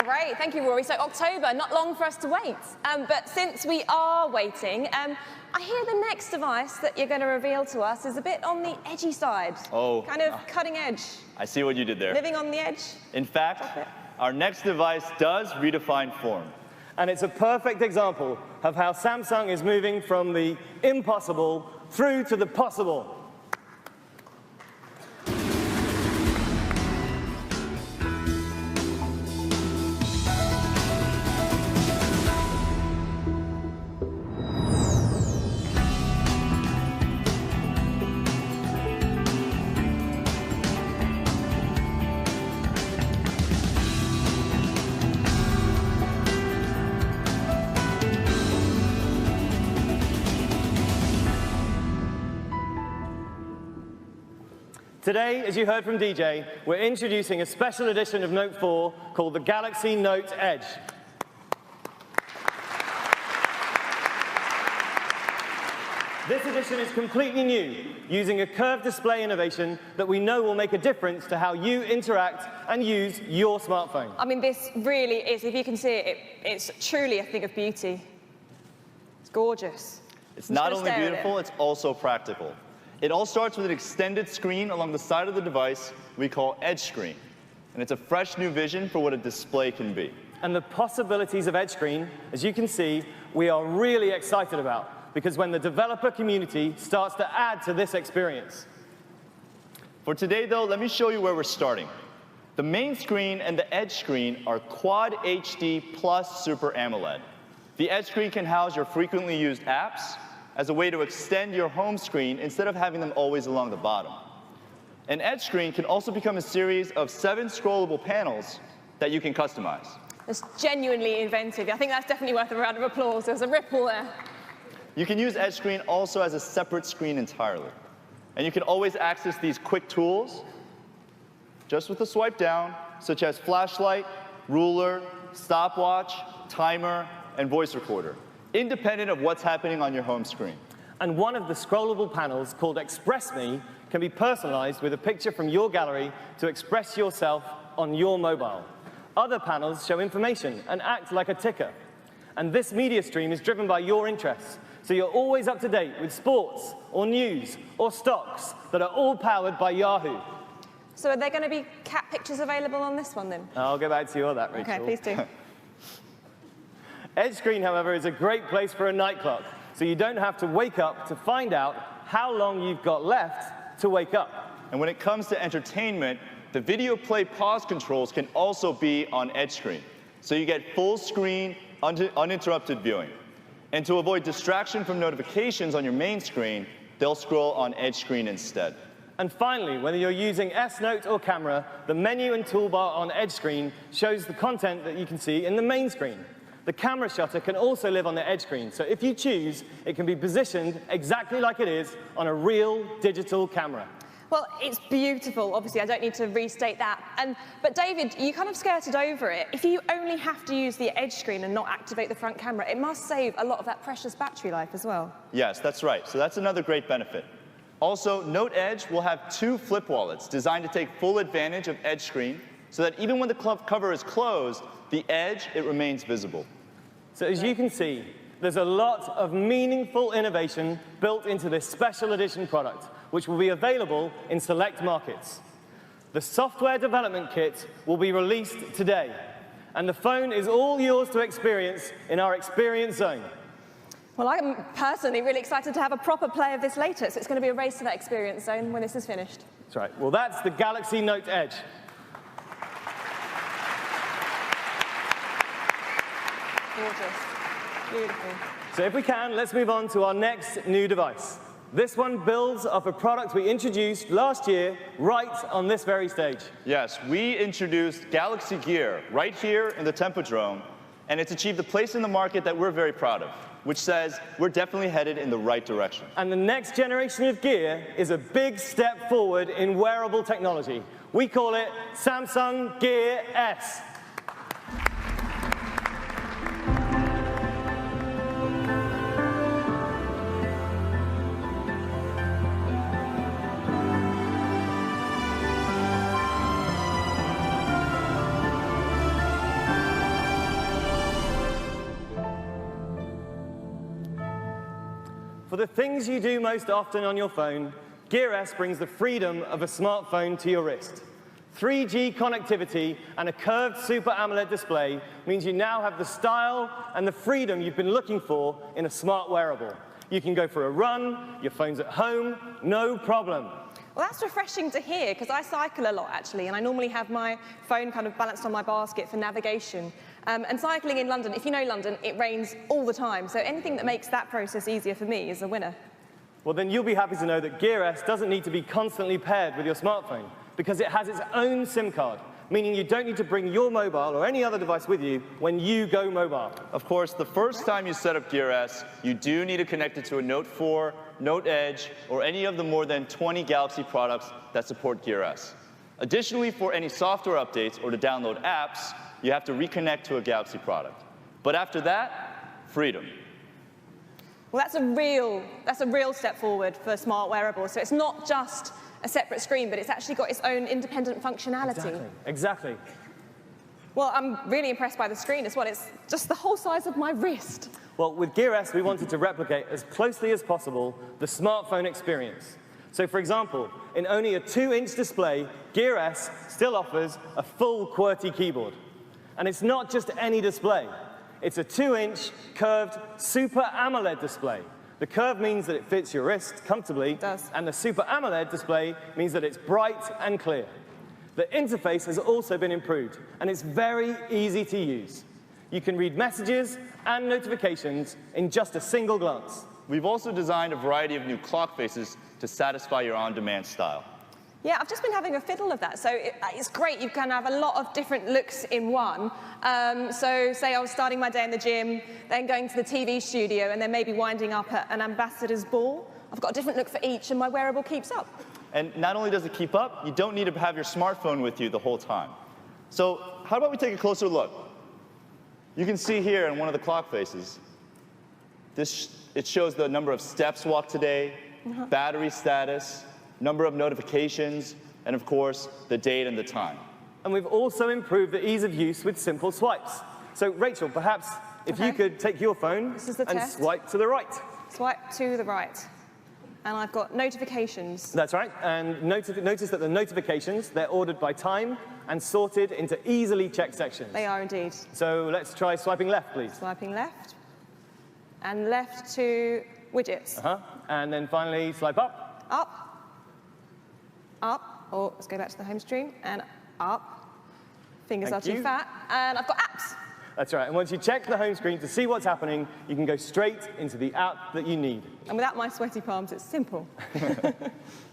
Great, thank you, Rory. So October, not long for us to wait. But since we are waiting, I hear the next device that you're going to reveal to us is a bit on the edgy side. Oh. Kind of cutting edge. I see what you did there. Living on the edge. In fact, our next device does redefine form. And it's a perfect example of how Samsung is moving from the impossible through to the possible. Today, as you heard from DJ, we're introducing a special edition of Note 4 called the Galaxy Note Edge. This edition is completely new, using a curved display innovation that we know will make a difference to how you interact and use your smartphone. I mean, this really is, if you can see it, it's truly a thing of beauty. It's gorgeous. It's not only beautiful, it's also practical. It all starts with an extended screen along the side of the device we call Edge Screen. And it's a fresh new vision for what a display can be. And the possibilities of Edge Screen, as you can see, we are really excited about, because when the developer community starts to add to this experience. For today, though, let me show you where we're starting. The main screen and the edge screen are Quad HD plus Super AMOLED. The edge screen can house your frequently used apps as a way to extend your home screen instead of having them always along the bottom. An edge screen can also become a series of 7 scrollable panels that you can customize. It's genuinely inventive. I think that's definitely worth a round of applause. There's a ripple there. You can use edge screen also as a separate screen entirely. And you can always access these quick tools just with a swipe down, such as flashlight, ruler, stopwatch, timer, and voice recorder, independent of what's happening on your home screen. And one of the scrollable panels, called Express Me, can be personalized with a picture from your gallery to express yourself on your mobile. Other panels show information and act like a ticker. And this media stream is driven by your interests, so you're always up to date with sports, or news, or stocks that are all powered by Yahoo. So are there going to be cat pictures available on this one, then? I'll get back to you on that, Rachel. OK, please do. Edge screen, however, is a great place for a night clock, so you don't have to wake up to find out how long you've got left to wake up. And when it comes to entertainment, the video play pause controls can also be on edge screen, so you get full screen, uninterrupted viewing. And to avoid distraction from notifications on your main screen, they'll scroll on edge screen instead. And finally, whether you're using S-Note or camera, the menu and toolbar on edge screen shows the content that you can see in the main screen. The camera shutter can also live on the edge screen, so if you choose, it can be positioned exactly like it is on a real digital camera. Well, it's beautiful. Obviously, I don't need to restate that. But David, you kind of skirted over it. If you only have to use the edge screen and not activate the front camera, it must save a lot of that precious battery life as well. Yes, that's right. So that's another great benefit. Also, Note Edge will have 2 flip wallets designed to take full advantage of edge screen so that even when the cover is closed, the edge, it remains visible. So as you can see, there's a lot of meaningful innovation built into this special edition product, which will be available in select markets. The software development kit will be released today, and the phone is all yours to experience in our Experience Zone. Well, I'm personally really excited to have a proper play of this later, so it's going to be a race to that Experience Zone when this is finished. That's right. Well, that's the Galaxy Note Edge. Gorgeous. Beautiful. So if we can, let's move on to our next new device. This one builds off a product we introduced last year right on this very stage. Yes, we introduced Galaxy Gear right here in the Tempodrome, and it's achieved a place in the market that we're very proud of, which says we're definitely headed in the right direction. And the next generation of Gear is a big step forward in wearable technology. We call it Samsung Gear S. For the things you do most often on your phone, Gear S brings the freedom of a smartphone to your wrist. 3G connectivity and a curved Super AMOLED display means you now have the style and the freedom you've been looking for in a smart wearable. You can go for a run, your phone's at home, no problem. Well, that's refreshing to hear, because I cycle a lot, actually, and I normally have my phone kind of balanced on my basket for navigation. And cycling in London, if you know London, it rains all the time, so anything that makes that process easier for me is a winner. Well, then you'll be happy to know that Gear S doesn't need to be constantly paired with your smartphone, because it has its own SIM card, meaning you don't need to bring your mobile or any other device with you when you go mobile. Of course, the first time you set up Gear S, you do need to connect it to a Note 4, Note Edge, or any of the more than 20 Galaxy products that support Gear S. Additionally, for any software updates or to download apps, you have to reconnect to a Galaxy product. But after that, freedom. Well, that's a real step forward for smart wearables. So it's not just a separate screen, but it's actually got its own independent functionality. Exactly. Well, I'm really impressed by the screen as well. It's just the whole size of my wrist. Well, with Gear S, we wanted to replicate as closely as possible the smartphone experience. So, for example, in only a 2-inch display, Gear S still offers a full QWERTY keyboard. And it's not just any display. It's a 2-inch curved Super AMOLED display The curve means that it fits your wrist comfortably. It does. And the Super AMOLED display means that it's bright and clear. The interface has also been improved, and it's very easy to use. You can read messages and notifications in just a single glance. We've also designed a variety of new clock faces to satisfy your on-demand style. Yeah, I've just been having a fiddle of that. So it's great. You can have a lot of different looks in one. So say I was starting my day in the gym, then going to the TV studio, and then maybe winding up at an ambassador's ball. I've got a different look for each, and my wearable keeps up. And not only does it keep up, you don't need to have your smartphone with you the whole time. So how about we take a closer look? You can see here in one of the clock faces, it shows the number of steps walked today, battery status, number of notifications, and of course, the date and the time. And we've also improved the ease of use with simple swipes. So Rachel, perhaps if you could take your phone and swipe to the right. Swipe to the right. And I've got notifications. That's right. And notice that the notifications, they're ordered by time and sorted into easily checked sections. They are indeed. So let's try swiping left, please. Swiping left. And left to widgets. And then finally, swipe up. Up. Up. Or let's go back to the home screen. And up. Fingers are too fat. And I've got apps. That's right. And once you check the home screen to see what's happening, you can go straight into the app that you need. And without my sweaty palms, it's simple.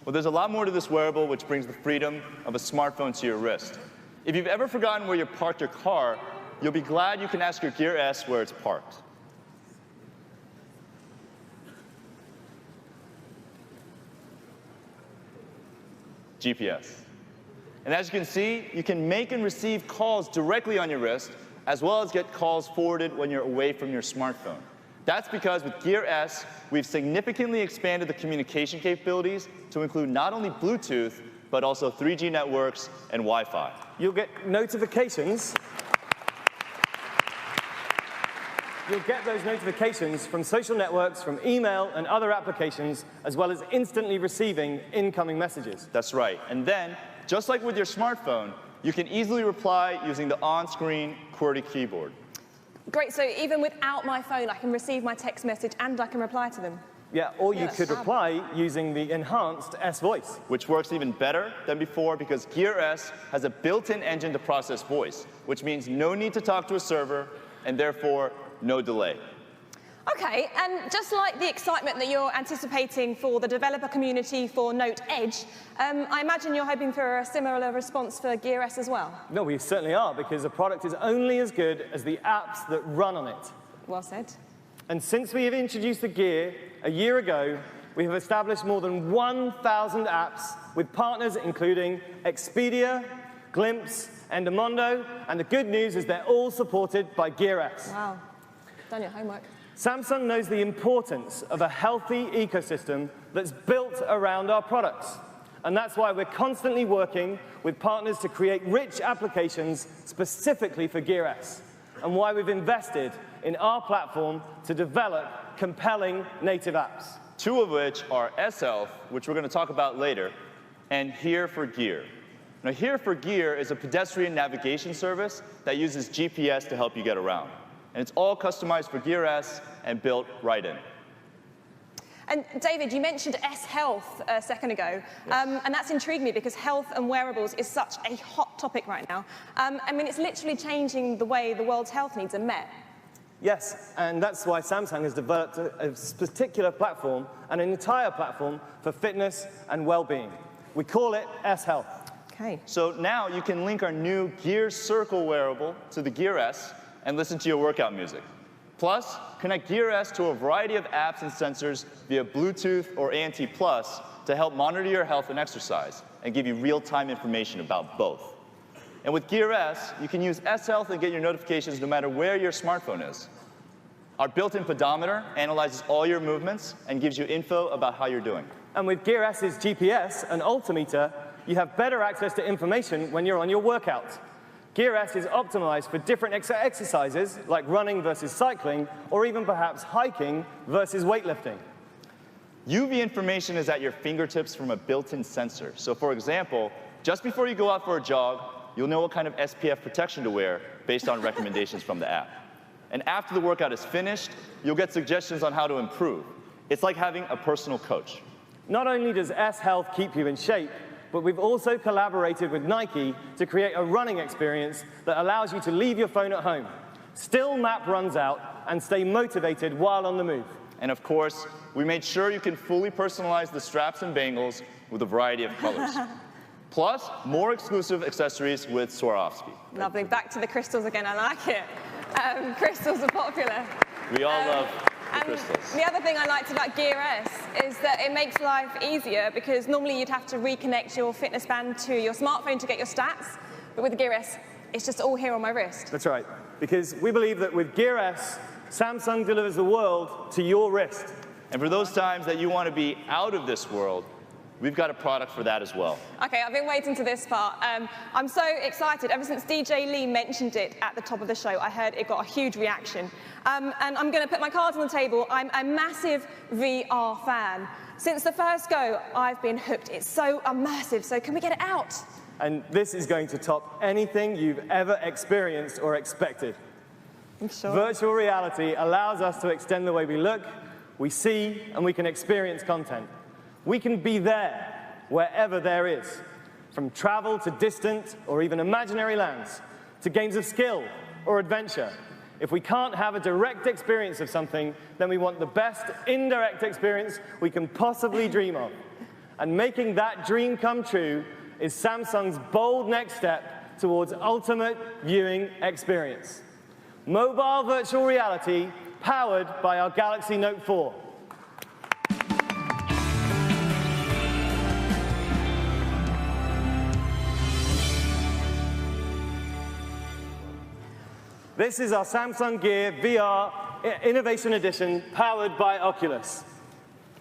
Well, there's a lot more to this wearable, which brings the freedom of a smartphone to your wrist. If you've ever forgotten where you parked your car, you'll be glad you can ask your Gear S where it's parked. GPS. And as you can see, you can make and receive calls directly on your wrist, as well as get calls forwarded when you're away from your smartphone. That's because with Gear S, we've significantly expanded the communication capabilities to include not only Bluetooth, but also 3G networks and Wi-Fi. You'll get notifications. You'll get those notifications from social networks, from email and other applications, as well as instantly receiving incoming messages. That's right. And then, just like with your smartphone, you can easily reply using the on-screen QWERTY keyboard. Great, so even without my phone, I can receive my text message and I can reply to them. Yeah, or you could reply using the enhanced S voice. Which works even better than before because Gear S has a built-in engine to process voice, which means no need to talk to a server and therefore no delay. Okay, and just like the excitement that you're anticipating for the developer community for Note Edge, I imagine you're hoping for a similar response for Gear S as well. No, we certainly are, because the product is only as good as the apps that run on it. Well said. And since we have introduced the Gear a year ago, we have established more than 1,000 apps with partners including Expedia, Glimpse, Endomondo, and the good news is they're all supported by Gear S. Wow, done your homework. Samsung knows the importance of a healthy ecosystem that's built around our products. And that's why we're constantly working with partners to create rich applications specifically for Gear S, and why we've invested in our platform to develop compelling native apps. Two of which are S-Health, which we're going to talk about later, and Here for Gear. Now, Here for Gear is a pedestrian navigation service that uses GPS to help you get around. And it's all customized for Gear S and built right in. And David, you mentioned S-Health a second ago, Yes. and that's intrigued me because health and wearables is such a hot topic right now. I mean, it's literally changing the way the world's health needs are met. Yes, and that's why Samsung has developed a particular platform, and an entire platform for fitness and well-being. We call it S-Health. Okay. So now you can link our new Gear Circle wearable to the Gear S and listen to your workout music. Plus, connect Gear S to a variety of apps and sensors via Bluetooth or ANT+ to help monitor your health and exercise and give you real-time information about both. And with Gear S, you can use S-Health and get your notifications no matter where your smartphone is. Our built-in pedometer analyzes all your movements and gives you info about how you're doing. And with Gear S's GPS and altimeter, you have better access to information when you're on your workout. Gear S is optimized for different exercises, like running versus cycling, or even perhaps hiking versus weightlifting. UV information is at your fingertips from a built-in sensor. So for example, just before you go out for a jog, you'll know what kind of SPF protection to wear based on recommendations from the app. And after the workout is finished, you'll get suggestions on how to improve. It's like having a personal coach. Not only does S Health keep you in shape, but we've also collaborated with Nike to create a running experience that allows you to leave your phone at home, still map runs out, and stay motivated while on the move. And of course, we made sure you can fully personalize the straps and bangles with a variety of colors. Plus, more exclusive accessories with Swarovski. Lovely. Back to the crystals again. I like it. Crystals are popular. We all love the crystals. The other thing I liked about Gear S is that it makes life easier because normally you'd have to reconnect your fitness band to your smartphone to get your stats. But with the Gear S, it's just all here on my wrist. That's right. Because we believe that with Gear S, Samsung delivers the world to your wrist. And for those times that you want to be out of this world, we've got a product for that as well. Okay, I've been waiting to this part. I'm so excited. Ever since DJ Lee mentioned it at the top of the show, I heard it got a huge reaction. And I'm going to put my cards on the table. I'm a massive VR fan. Since the first go, I've been hooked. It's so immersive, so can we get it out? And this is going to top anything you've ever experienced or expected. I'm sure. Virtual reality allows us to extend the way we look, we see, and we can experience content. We can be there, wherever there is, from travel to distant or even imaginary lands, to games of skill or adventure. If we can't have a direct experience of something, then we want the best indirect experience we can possibly dream of. And making that dream come true is Samsung's bold next step towards ultimate viewing experience. Mobile virtual reality powered by our Galaxy Note 4. This is our Samsung Gear VR Innovation Edition powered by Oculus.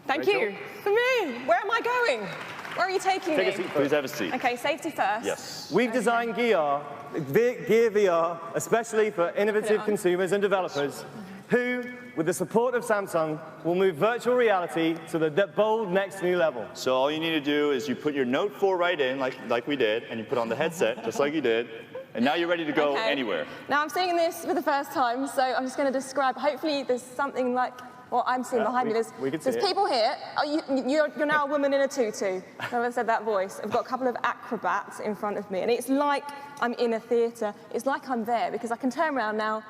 Thank you. For me, where am I going? Where are you taking me? Take a seat first. Please have a seat. Okay, safety first. Yes. We've designed Gear VR especially for innovative consumers and developers who, with the support of Samsung, will move virtual reality to the bold next new level. So all you need to do is you put your Note 4 right in, like we did, and you put on the headset, just like you did, and now you're ready to go anywhere. Now I'm seeing this for the first time, so I'm just going to describe. Hopefully there's something like what I'm seeing behind me. There's people here. Oh, you're now a woman in a tutu. Whoever said that voice. I've got a couple of acrobats in front of me, and it's like I'm in a theatre. It's like I'm there because I can turn around now.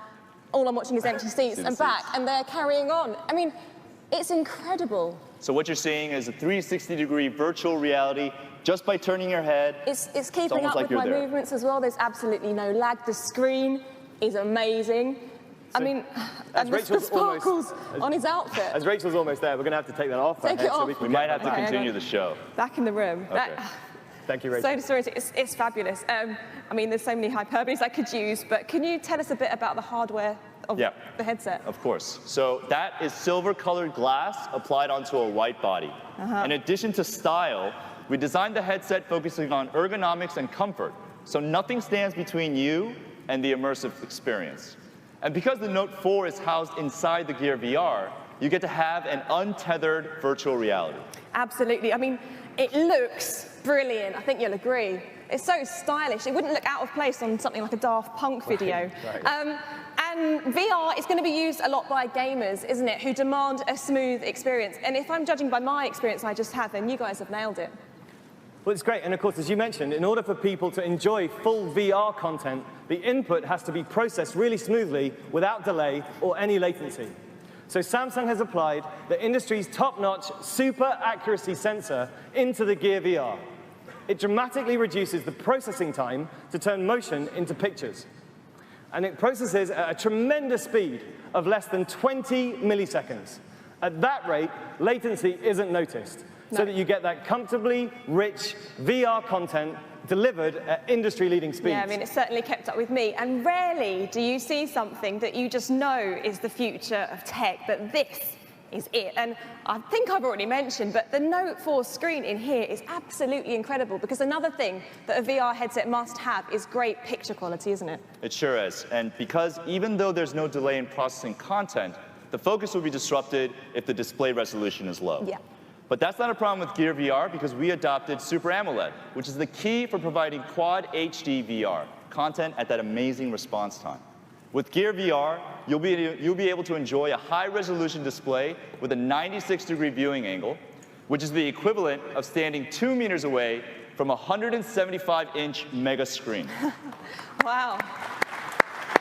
All I'm watching is empty seats and back, and they're carrying on. I mean, it's incredible. So what you're seeing is a 360-degree virtual reality just by turning your head. It's keeping up with my movements as well. There's absolutely no lag. The screen is amazing. I mean, and the sparkles on his outfit. As Rachel's almost there, we're going to have to take that off. Take it off. We might have to continue the show. Back in the room. Okay. Thank you, Rachel. So it's fabulous. I mean, there's so many hyperboles I could use, but can you tell us a bit about the hardware of the headset? Of course. So that is silver-colored glass applied onto a white body. In addition to style, we designed the headset focusing on ergonomics and comfort, so nothing stands between you and the immersive experience. And because the Note 4 is housed inside the Gear VR, you get to have an untethered virtual reality. Absolutely. I mean, it looks brilliant. I think you'll agree. It's so stylish. It wouldn't look out of place on something like a Daft Punk video. Right. And VR is going to be used a lot by gamers, isn't it, who demand a smooth experience. And if I'm judging by my experience I just had, then you guys have nailed it. Well, it's great. And of course, as you mentioned, in order for people to enjoy full VR content, the input has to be processed really smoothly without delay or any latency. So Samsung has applied the industry's top-notch super accuracy sensor into the Gear VR. It dramatically reduces the processing time to turn motion into pictures. And it processes at a tremendous speed of less than 20 milliseconds. At that rate, latency isn't noticed, so that you get that comfortably rich VR content delivered at industry-leading speeds. Yeah, I mean, it's certainly kept up with me. And rarely do you see something that you just know is the future of tech, but this is it. And I think I've already mentioned, but the Note 4 screen in here is absolutely incredible, because another thing that a VR headset must have is great picture quality, isn't it? It sure is. And because even though there's no delay in processing content, the focus will be disrupted if the display resolution is low. Yeah. But that's not a problem with Gear VR, because we adopted Super AMOLED, which is the key for providing Quad HD VR content at that amazing response time. With Gear VR, you'll be able to enjoy a high-resolution display with a 96-degree viewing angle, which is the equivalent of standing 2 meters away from a 175-inch mega screen. Wow.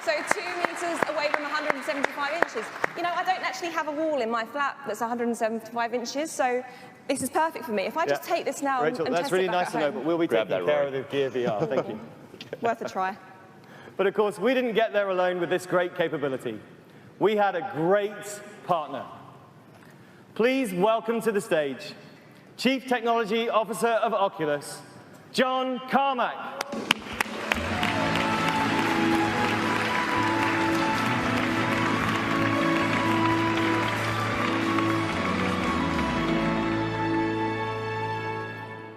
So 2 meters away from 175 inches. You know, I don't actually have a wall in my flat that's 175 inches, so this is perfect for me. If I just take this now Rachel, and that's test really it back nice to at know, home. but we'll be Grab taking that, care Rory. of the Gear VR. Thank you. Worth a try. But of course, we didn't get there alone with this great capability. We had a great partner. Please welcome to the stage Chief Technology Officer of Oculus, John Carmack.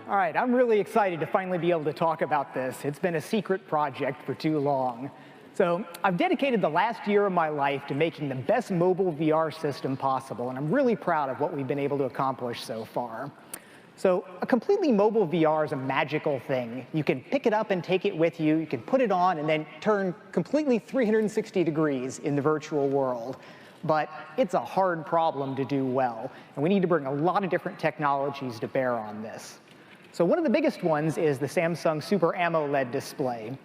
All right, I'm really excited to finally be able to talk about this. It's been a secret project for too long. So I've dedicated the last year of my life to making the best mobile VR system possible, and I'm really proud of what we've been able to accomplish so far. So a completely mobile VR is a magical thing. You can pick it up and take it with you. You can put it on and then turn completely 360 degrees in the virtual world. But it's a hard problem to do well, and we need to bring a lot of different technologies to bear on this. So one of the biggest ones is the Samsung Super AMOLED display.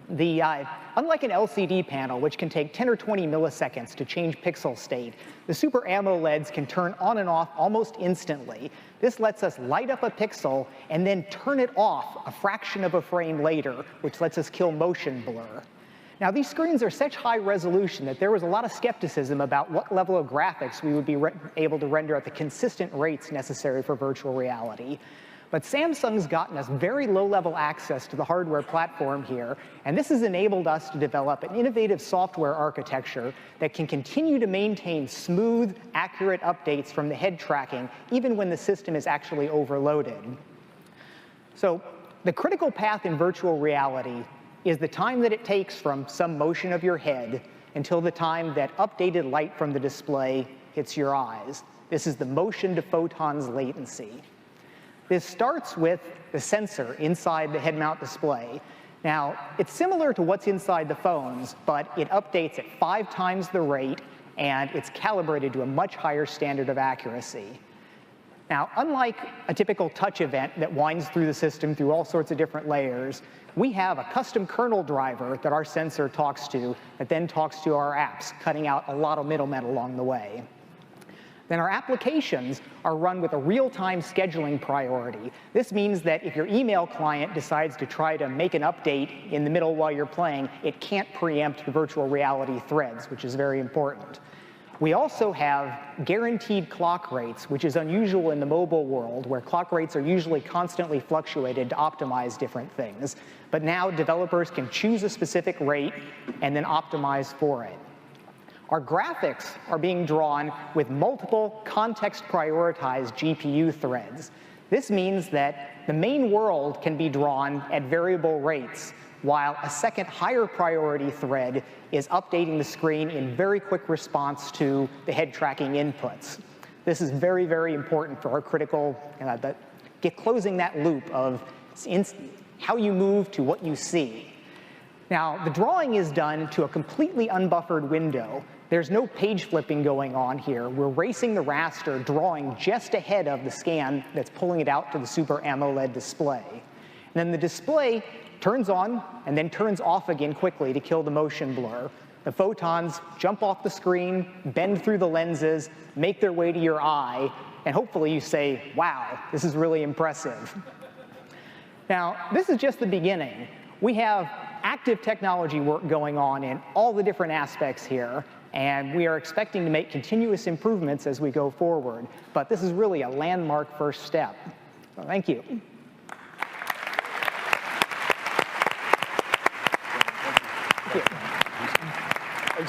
Unlike an LCD panel, which can take 10 or 20 milliseconds to change pixel state, the Super AMOLEDs can turn on and off almost instantly. This lets us light up a pixel and then turn it off a fraction of a frame later, which lets us kill motion blur. Now, these screens are such high resolution that there was a lot of skepticism about what level of graphics we would be able to render at the consistent rates necessary for virtual reality. But Samsung's gotten us very low-level access to the hardware platform here, and this has enabled us to develop an innovative software architecture that can continue to maintain smooth, accurate updates from the head tracking, even when the system is actually overloaded. So the critical path in virtual reality is the time that it takes from some motion of your head until the time that updated light from the display hits your eyes. This is the motion to photons latency. This starts with the sensor inside the head-mount display. Now, it's similar to what's inside the phones, but it updates at 5 times the rate, and it's calibrated to a much higher standard of accuracy. Now, unlike a typical touch event that winds through the system through all sorts of different layers, we have a custom kernel driver that our sensor talks to that then talks to our apps, cutting out a lot of middlemen along the way. Then our applications are run with a real-time scheduling priority. This means that if your email client decides to try to make an update in the middle while you're playing, it can't preempt the virtual reality threads, which is very important. We also have guaranteed clock rates, which is unusual in the mobile world, where clock rates are usually constantly fluctuated to optimize different things. But now developers can choose a specific rate and then optimize for it. Our graphics are being drawn with multiple context-prioritized GPU threads. This means that the main world can be drawn at variable rates, while a second higher priority thread is updating the screen in very quick response to the head tracking inputs. This is very, very important for our critical, closing that loop of how you move to what you see. Now, the drawing is done to a completely unbuffered window. There's no page flipping going on here. We're racing the raster, drawing just ahead of the scan that's pulling it out to the Super AMOLED display. And then the display turns on and then turns off again quickly to kill the motion blur. The photons jump off the screen, bend through the lenses, make their way to your eye, and hopefully you say, wow, this is really impressive. Now, this is just the beginning. We have active technology work going on in all the different aspects here, and we are expecting to make continuous improvements as we go forward. But this is really a landmark first step. So thank you.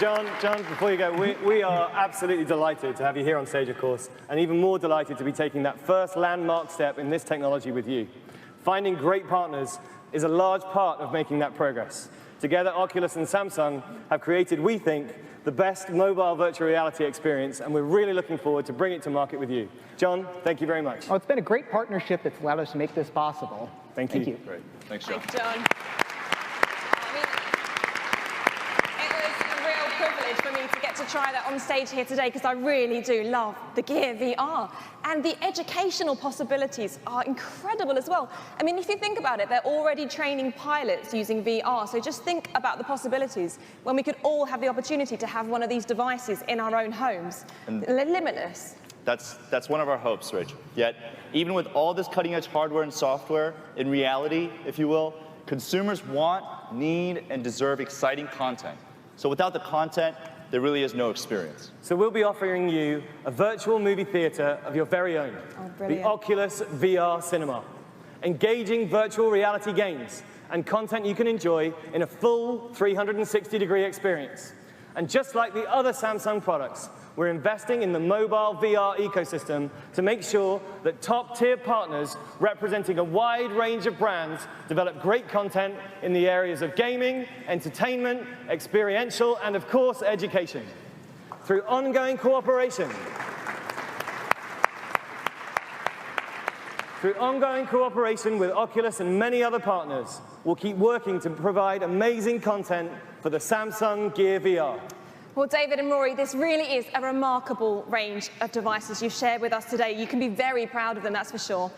John, before you go, we are absolutely delighted to have you here on stage, of course, and even more delighted to be taking that first landmark step in this technology with you. Finding great partners is a large part of making that progress. Together, Oculus and Samsung have created, we think, the best mobile virtual reality experience, and we're really looking forward to bringing it to market with you. John, thank you very much. Oh, it's been a great partnership that's allowed us to make this possible. Thank you. Great. Thanks, John. Thanks, John. I mean, it was Rory to get to try that on stage here today, because I really do love the Gear VR. And the educational possibilities are incredible as well. I mean, if you think about it, they're already training pilots using VR. So just think about the possibilities when we could all have the opportunity to have one of these devices in our own homes. They're limitless. That's one of our hopes, Rich. Yet, even with all this cutting-edge hardware and software, in reality, if you will, consumers want, need, and deserve exciting content. So without the content, there really is no experience. So we'll be offering you a virtual movie theater of your very own. The Oculus VR Cinema. Engaging virtual reality games and content you can enjoy in a full 360-degree experience. And just like the other Samsung products, we're investing in the mobile VR ecosystem to make sure that top-tier partners representing a wide range of brands develop great content in the areas of gaming, entertainment, experiential, and of course, education. Through ongoing cooperation, with Oculus and many other partners, we'll keep working to provide amazing content for the Samsung Gear VR. Well, David and Rory, this really is a remarkable range of devices you've shared with us today. You can be very proud of them, that's for sure.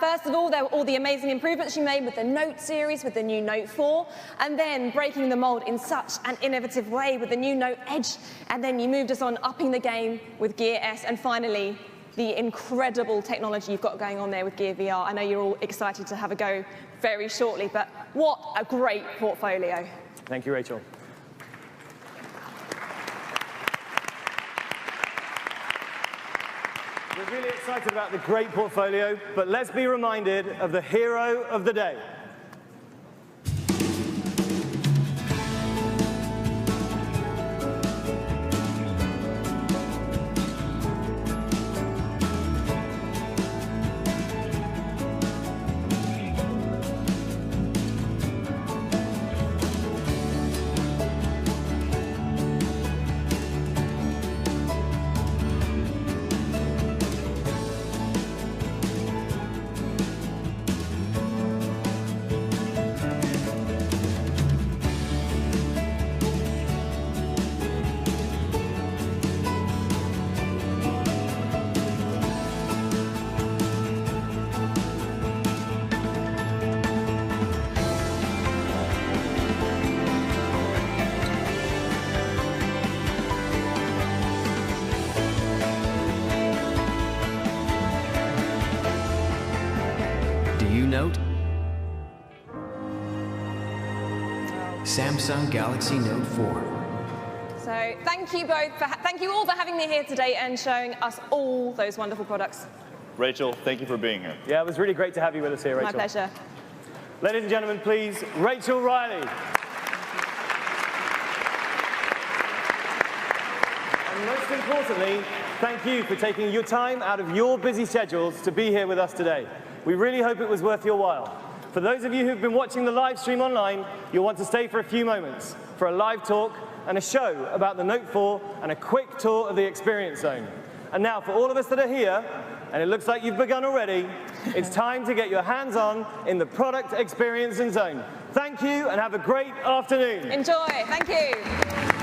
First of all, there were all the amazing improvements you made with the Note series, with the new Note 4, and then breaking the mold in such an innovative way with the new Note Edge, and then you moved us on upping the game with Gear S, and finally, the incredible technology you've got going on there with Gear VR. I know you're all excited to have a go very shortly, but what a great portfolio. Thank you, Rachel. We're really excited about the great portfolio, but let's be reminded of the hero of the day. Note, Samsung Galaxy Note 4. So thank you both, thank you all for having me here today and showing us all those wonderful products. Rachel, thank you for being here. Yeah, it was really great to have you with us here, Rachel. My pleasure. Ladies and gentlemen, please, Rachel Riley. And most importantly, thank you for taking your time out of your busy schedules to be here with us today. We really hope it was worth your while. For those of you who've been watching the live stream online, you'll want to stay for a few moments for a live talk and a show about the Note 4 and a quick tour of the Experience Zone. And now, for all of us that are here, and it looks like you've begun already, it's time to get your hands on in the Product Experience Zone. Thank you, and have a great afternoon. Enjoy. Thank you.